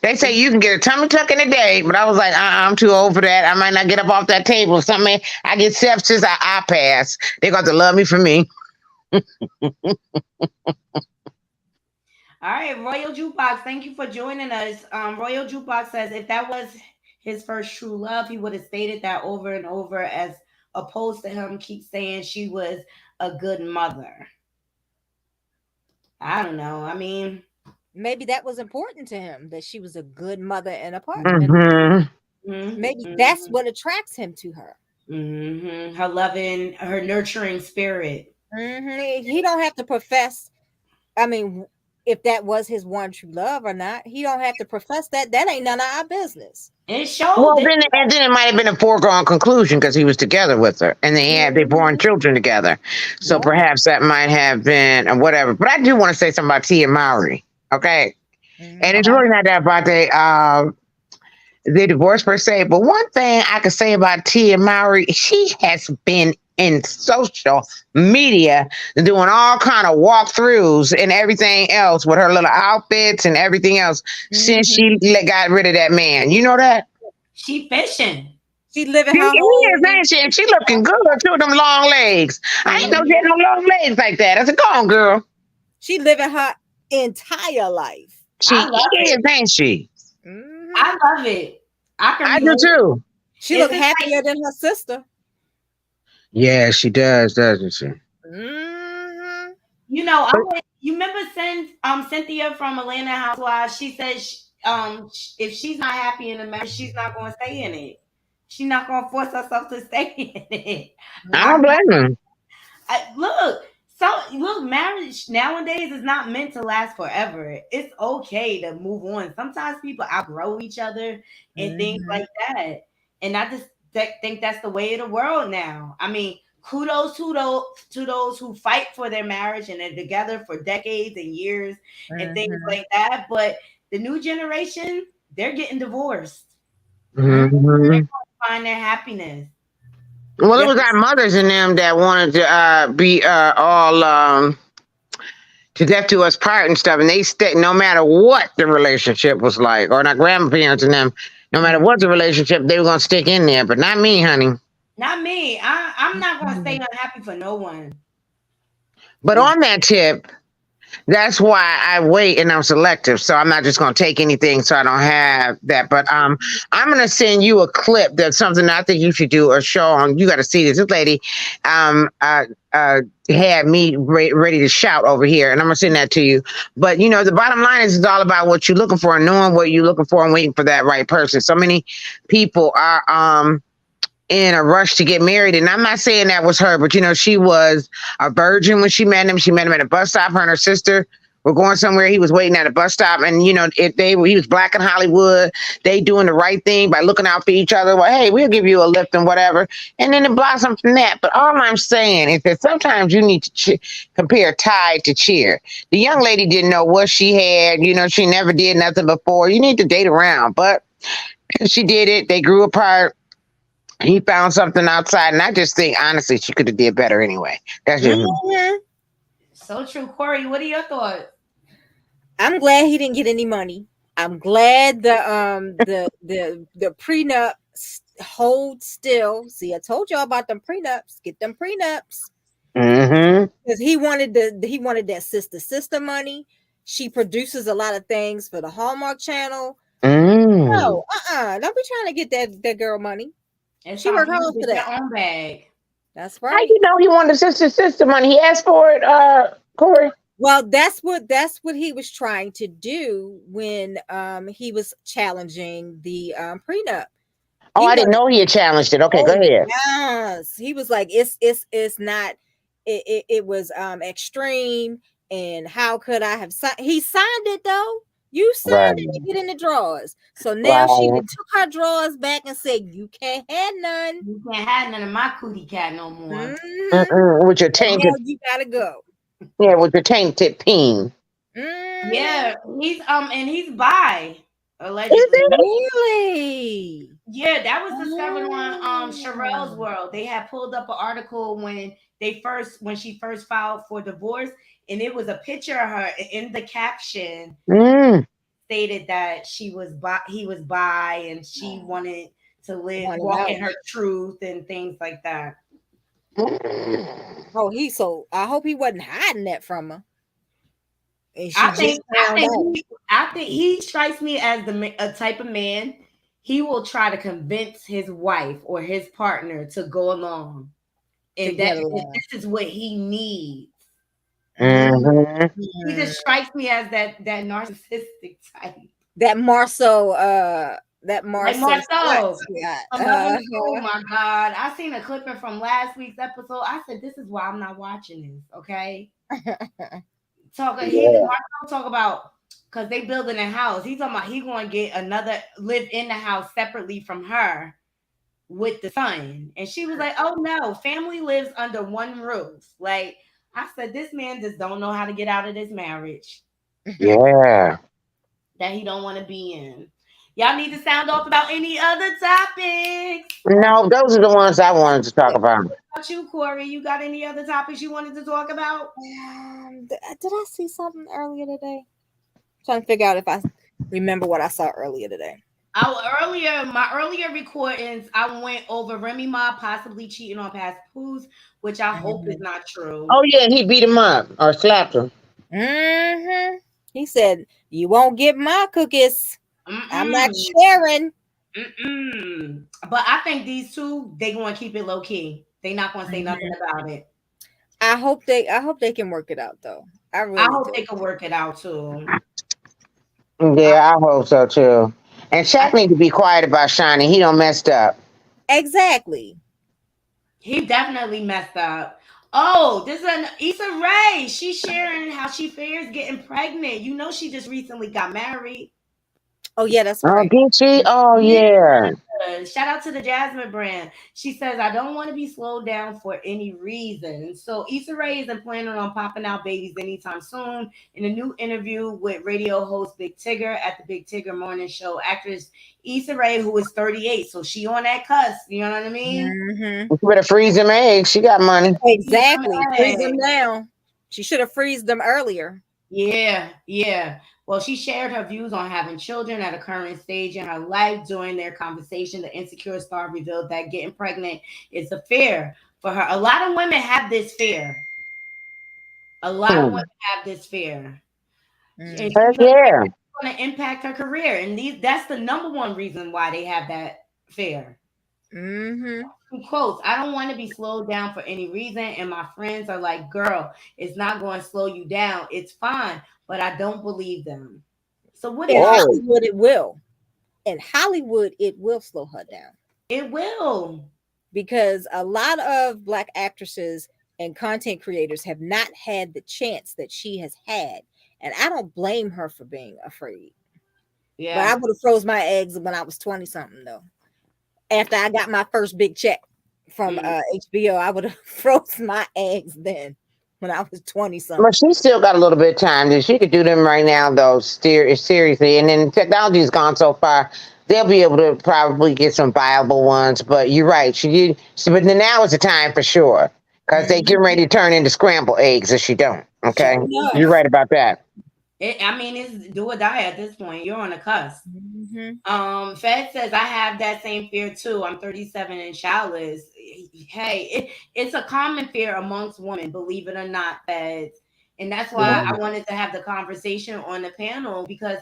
They say you can get a tummy tuck in a day, but I was like, I'm too old for that. I might not get up off that table. Something I get sepsis, I pass. They're going to love me for me. All right, Royal Jukebox, thank you for joining us. Royal Jukebox says if that was his first true love, he would have stated that over and over, as opposed to him keep saying she was a good mother. I don't know. I mean, maybe that was important to him, that she was a good mother and a partner. Maybe that's what attracts him to her. Her loving, her nurturing spirit. He don't have to profess. I mean, if that was his one true love or not, he don't have to profess that. That ain't none of our business. It shows. Well, then it might have been a foregone conclusion because he was together with her and they born children together. So perhaps that might have been whatever. But I do want to say something about Tia Mowry. Okay. And it's really not that about the divorce per se. But one thing I could say about Tia Mowry, she has been in social media doing all kind of walkthroughs and everything else with her little outfits and everything else since she got rid of that man. You know that? She fishing. She living her and she looking good too with them long legs. I ain't know she had no long legs like that. I said, go on, girl. She living her entire life. She is, ain't she? I love it. I do too. She look happier than her sister. Yeah, she does, doesn't she? You know, you remember Cynthia from Atlanta Housewives? She said if she's not happy in the marriage, she's not going to stay in it. She's not going to force herself to stay in it. I don't blame her. Look, marriage nowadays is not meant to last forever. It's okay to move on. Sometimes people outgrow each other and things like that. And I just think that's the way of the world now. I mean, kudos to those who fight for their marriage and they're together for decades and years and things like that. But the new generation, they're getting divorced. They're trying to find their happiness. Well, it was our mothers and them that wanted to be all to death to us part and stuff. And they no matter what the relationship was like, or our grandparents and them, no matter what the relationship, they were going to stick in there. But not me, honey. Not me. I'm not going to stay unhappy for no one. But on that tip, That's why I wait and I'm selective. So I'm not just going to take anything so I don't have that. But I'm going to send you a clip that's something I think you should do a show on. You got to see this. This lady had me ready to shout over here, and I'm going to send that to you. But, you know, the bottom line is it's all about what you're looking for and knowing what you're looking for and waiting for that right person. So many people are in a rush to get married. And I'm not saying that was her, but you know, she was a virgin when she met him. She met him at a bus stop. Her and her sister were going somewhere. He was waiting at a bus stop. And you know, he was black in Hollywood. They doing the right thing by looking out for each other. Well, hey, we'll give you a lift and whatever. And then it blossomed from that. But all I'm saying is that sometimes you need to compare tide to cheer. The young lady didn't know what she had. You know, she never did nothing before. You need to date around. But she did it. They grew apart. He found something outside, and I just think honestly she could have did better anyway. That's just me. So true. Corey, what are your thoughts? I'm glad he didn't get any money. I'm glad the prenup hold still. See, I told y'all about them prenups. Get them prenups. Because he wanted that sister money. She produces a lot of things for the Hallmark Channel. No, don't be trying to get that girl money. And she worked hard for that. Own bag. That's right. How you know he wanted sister money? He asked for it, Corey. Well, that's what he was trying to do when he was challenging the prenup. I didn't know he had challenged it. Okay, go ahead. Yes, he was like, it's not. It was extreme, and how could I have signed? He signed it though. You signed it to get in the drawers. So now she took her drawers back and said, "You can't have none. You can't have none of my cootie cat no more." With your tainted, you gotta go. Yeah, with your tainted peen. Yeah, he's bi. Allegedly. Really? Yeah, that was discovered on Sherelle's World. They had pulled up an article when she first filed for divorce, and it was a picture of her. In the caption, stated that he was bi, and she wanted to walk in her truth and things like that. I hope he wasn't hiding that from her. I think he strikes me as a type of man. He will try to convince his wife or his partner to go along, and that this is what he needs. He just strikes me as that narcissistic type. That Marceau. Oh my God. I seen a clipping from last week's episode. I said, this is why I'm not watching this. Okay. Talk about, because they building a house. He's talking about he going to get live in the house separately from her with the son. And she was like, oh no, family lives under one roof. Like, I said, this man just don't know how to get out of this marriage. Yeah. That he don't want to be in. Y'all need to sound off about any other topics. No, those are the ones I wanted to talk about. What about you, Corey? You got any other topics you wanted to talk about? Did I see something earlier today? Trying to figure out if I remember what I saw earlier today. My earlier recordings, I went over Remy Ma possibly cheating on Pastor Poohs, which I hope is not true. Oh yeah, he beat him up or slapped him. He said, "You won't get my cookies. I'm not sharing." But I think these two, they going to keep it low key. They not going to say nothing about it. I hope they can work it out though. I hope they can work it out too. Yeah, I hope so too. And Shaq need to be quiet about Shiny. He don't messed up. Exactly. He definitely messed up. Oh, this is Issa Rae. She's sharing how she fears getting pregnant. You know, she just recently got married. Oh yeah, that's right. Did she? Oh yeah. Shout out to the Jasmine brand. She says, I don't want to be slowed down for any reason. So Issa Rae isn't planning on popping out babies anytime soon. In a new interview with radio host Big Tigger at the Big Tigger Morning Show, actress Issa Rae, who is 38, so she on that cusp. You know what I mean? You better freeze them eggs. She got money. Exactly. Freeze them now. She should have freezed them earlier. Yeah. Well, she shared her views on having children at a current stage in her life. During their conversation, the Insecure star revealed that getting pregnant is a fear for her. A lot of women have this fear. A lot of Hmm. women have this fear. And she's Heck afraid yeah. it's going to impact her career. And that's the number one reason why they have that fear. Mm-hmm. In quotes, I don't want to be slowed down for any reason. And my friends are like, girl, it's not going to slow you down. It's fine. But I don't believe them. So what do In y'all? Oh, Hollywood, it will. In Hollywood, it will slow her down It will. because a lot of Black actresses and content creators have not had the chance that she has had. And I don't blame her for being afraid. But I Yeah. would have froze my eggs when I was 20 something, though. After I got my first big check from HBO, I would have froze my eggs then when I was 20 something. but she still got a little bit of time. That she could do them right now, though. Seriously, and then technology's gone so far. They'll be able to probably get some viable ones. But you're right. She did. But now is the time for sure because they get ready to turn into scrambled eggs if she don't. Okay, Sure enough. you're right about that. I mean, it's do or die at this point. You're on the cusp. Mm-hmm. Fed says I have that same fear too. I'm 37 and childless. Hey, it's a common fear amongst women, believe it or not, Feds. And that's why I wanted to have the conversation on the panel because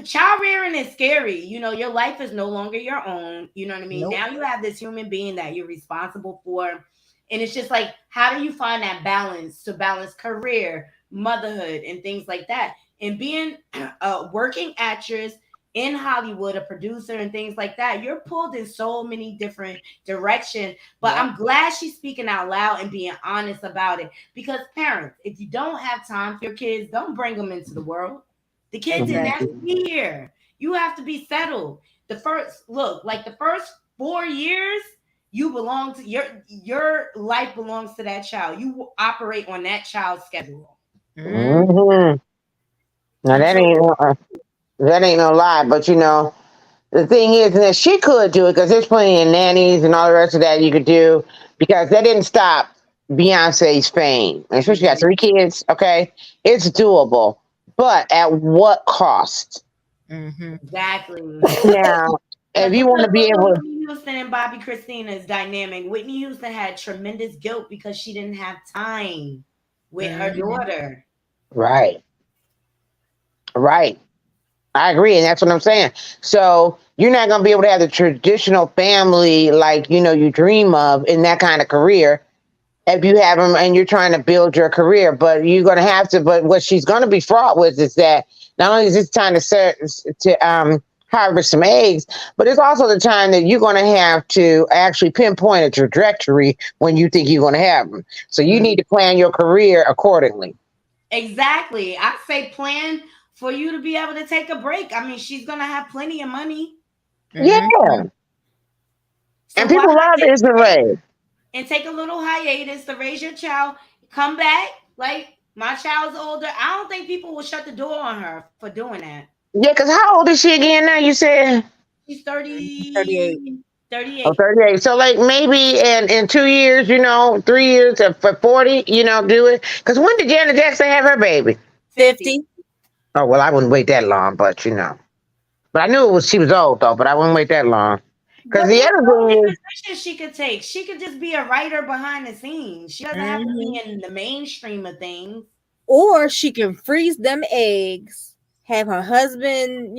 child rearing is scary. You know, your life is no longer your own. You know what I mean? Nope. Now you have this human being that you're responsible for. And it's just like, how do you find that balance to balance career, motherhood, and things like that? And being a working actress in Hollywood, a producer, and things like that, you're pulled in so many different directions. But I'm glad she's speaking out loud and being honest about it. Because parents, if you don't have time for your kids, don't bring them into the world. The kids didn't have to be here. You have to be settled. The first 4 years, you belong to your life belongs to that child. You operate on that child's schedule. Mm-hmm. Now that ain't no lie, but the thing is that she could do it because there's plenty of nannies and all the rest of that you could do because that didn't stop Beyonce's fame. And she got 3 kids. Okay, it's doable, but at what cost? Exactly. Now, if you want to be able to, Whitney Houston and Bobby Christina's dynamic. Whitney Houston had tremendous guilt because she didn't have time with her daughter. right, I agree, and that's what I'm saying. So you're not going to be able to have the traditional family like you dream of in that kind of career if you have them and you're trying to build your career. But you're going to have to. But what she's going to be fraught with is that not only is this time to harvest some eggs, but it's also the time that you're going to have to actually pinpoint a trajectory when you think you're going to have them. So you need to plan your career accordingly. Exactly. I say plan for you to be able to take a break. I mean, she's gonna have plenty of money. Yeah. So And people why not love take a Issa break Rae. and take a little hiatus to raise your child, come back. Like my child's older. I don't think people will shut the door on her for doing that. Yeah, because how old is she again now? You said She's 30, 38. 38. 38. So like maybe in 2 years, 3 years for 40, do it. Because when did Janet Jackson have her baby? 50. Oh well, I wouldn't wait that long, but But I knew she was old though, but I wouldn't wait that long. Because the other thing is, Position she could take. She could just be a writer behind the scenes. She doesn't have to be in the mainstream of things. Or she can freeze them eggs, have her husband,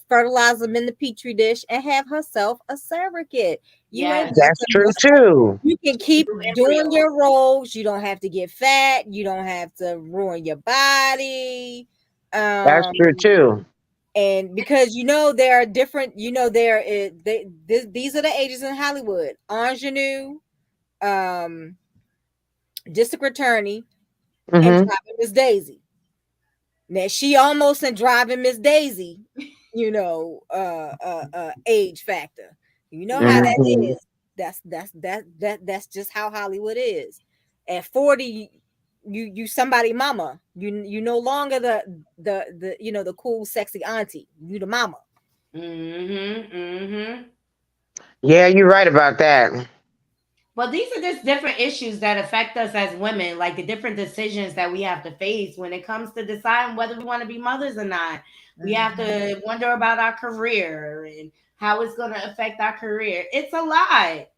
fertilize them in the petri dish, and have herself a surrogate. that's true too. You can keep doing your roles. You don't have to get fat. You don't have to ruin your body. That's true too. And because there are different, these are the ages in Hollywood. Ingenue, district attorney, and Driving Miss Daisy. Now she almost in Driving Miss Daisy, age factor. You know how that is. That's just how Hollywood is. At 40, you somebody mama. You no longer the cool sexy auntie. You the mama. Yeah, you're right about that. Well, these are just different issues that affect us as women, like the different decisions that we have to face when it comes to deciding whether we want to be mothers or not. We have to wonder about our career and how it's going to affect our career. It's a lot.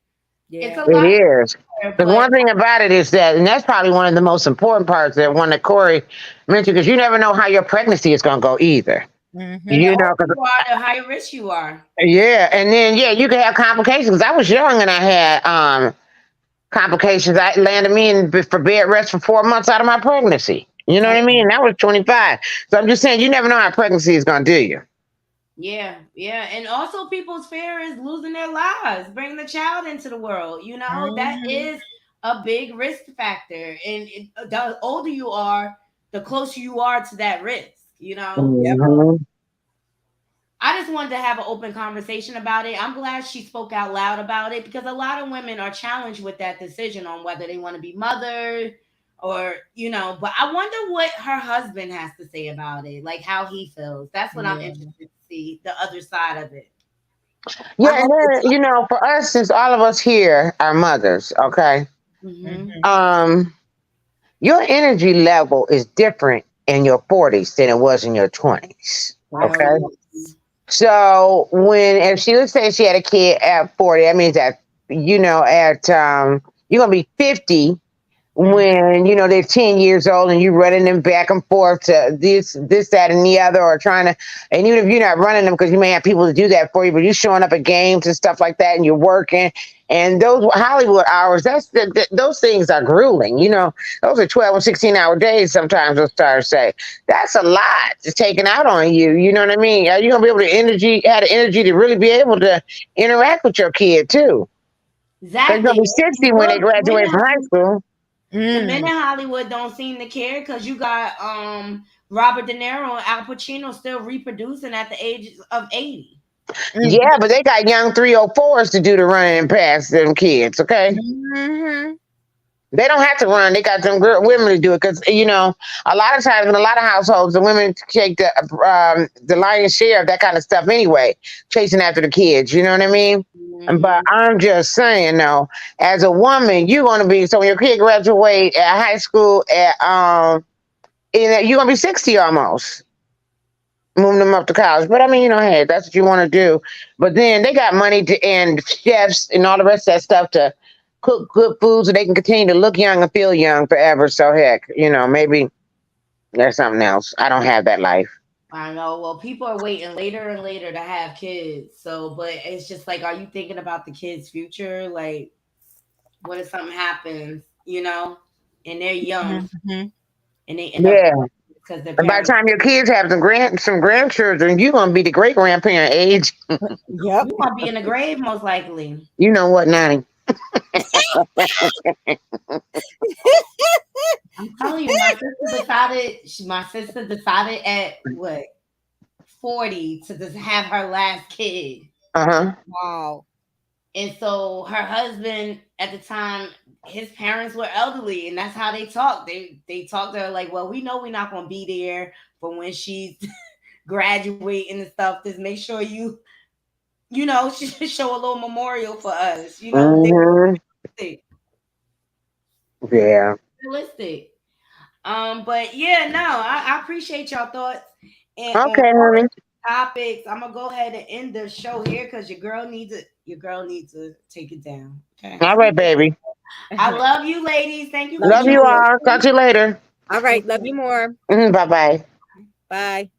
It's Yeah. a lot. It is. The But one thing about it is that, and that's probably one of the most important parts that one that Corey mentioned, because you never know how your pregnancy is going to go either. and Mm-hmm. the You older know, 'cause- you are, the higher risk you are. yeah, and then you can have complications. 'Cause I was young and I had complications. I landed me in for bed rest for 4 months out of my pregnancy. You know what I mean? And I was 25. So I'm just saying, you never know how pregnancy is going to do you. Yeah, yeah. And also people's fear is losing their lives, bringing the child into the world. You know, that Mhm. is a big risk factor. And the older you are, the closer you are to that risk, you know. Yep. Mhm. I just wanted to have an open conversation about it. I'm glad she spoke out loud about it because a lot of women are challenged with that decision on whether they want to be mothered or, you know, but I wonder what her husband has to say about it, like how he feels. That's what I'm Yeah. interested to see, the other side of it. Yeah, I and hope it's then, for us, since all of us here are mothers, okay, Mm-hmm. your energy level is different in your 40s than it was in your 20s. Oh, Okay. yes. So if she would say she had a kid at 40, that means that, you're going to be 50 when, they're 10 years old and you're running them back and forth to this, that, and the other, or trying to, and even if you're not running them, because you may have people to do that for you, but you're showing up at games and stuff like that and you're working. And those Hollywood hours, those things are grueling. Those are 12 and 16-hour days sometimes, those stars say. That's a lot to taking out on you. You know what I mean? Are you going to be able to have the energy to really be able to interact with your kid, too? They're going to Exactly. be 60 when they Look, graduate from high school. the men in Hollywood don't seem to care because you got Robert De Niro and Al Pacino still reproducing at the age of 80. Yeah, but they got young 304s to do the running and pass them kids, okay? Mm-hmm. They don't have to run. They got them women to do it because, a lot of times in a lot of households, the women take the lion's share of that kind of stuff anyway, chasing after the kids. You know what I mean? But I'm just saying, though, as a woman, you're going to be, so when your kid graduate at high school, you're going to be 60 almost. Moving them up to college. But I mean, hey, that's what you want to do. But then they got money and chefs and all the rest of that stuff to cook good food so they can continue to look young and feel young forever. So heck, maybe there's something else. I don't have that life. I know. Well, people are waiting later and later to have kids. So, but it's just like, are you thinking about the kids' future? Like, what if something happens, and they're young and they end up Yeah. because their And by the parents. time your kids have some grandchildren, you're gonna be the great grandparent age. Yep. You're gonna be in the grave most likely. You know what, Nanny? I'm telling you, my sister decided at what 40 to just have her last kid. Uh-huh. Wow. And so her husband at the time, his parents were elderly, and that's how they talked. They talked to her like, well, we know we're not gonna be there for when she's graduating and stuff. Just make sure you show a little memorial for us. Mm-hmm. Yeah. Realistic. But yeah, no, I appreciate y'all thoughts. And Okay, honey. topics. I'm gonna go ahead and end the show here because your girl needs to take it down. Okay. All right, baby. I love you, ladies. Thank you. Love you all. Talk to you later. All right. Love you more. Bye-bye. Bye.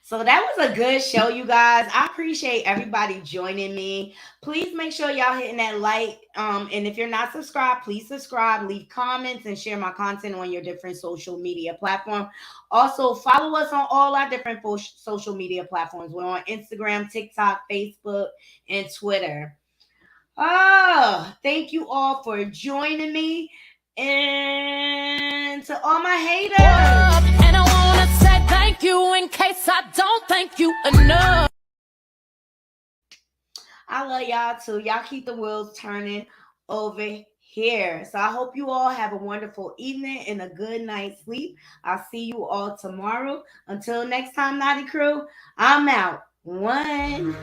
So that was a good show, you guys. I appreciate everybody joining me. Please make sure y'all hitting that like. And if you're not subscribed, please subscribe, leave comments, and share my content on your different social media platform. Also, follow us on all our different social media platforms. We're on Instagram, TikTok, Facebook, and Twitter. Oh, thank you all for joining me. And to all my haters. And I wanna say thank you in case I don't thank you enough. I love y'all too. Y'all keep the wheels turning over here. So I hope you all have a wonderful evening and a good night's sleep. I'll see you all tomorrow. Until next time, Naughty Crew, I'm out. 1.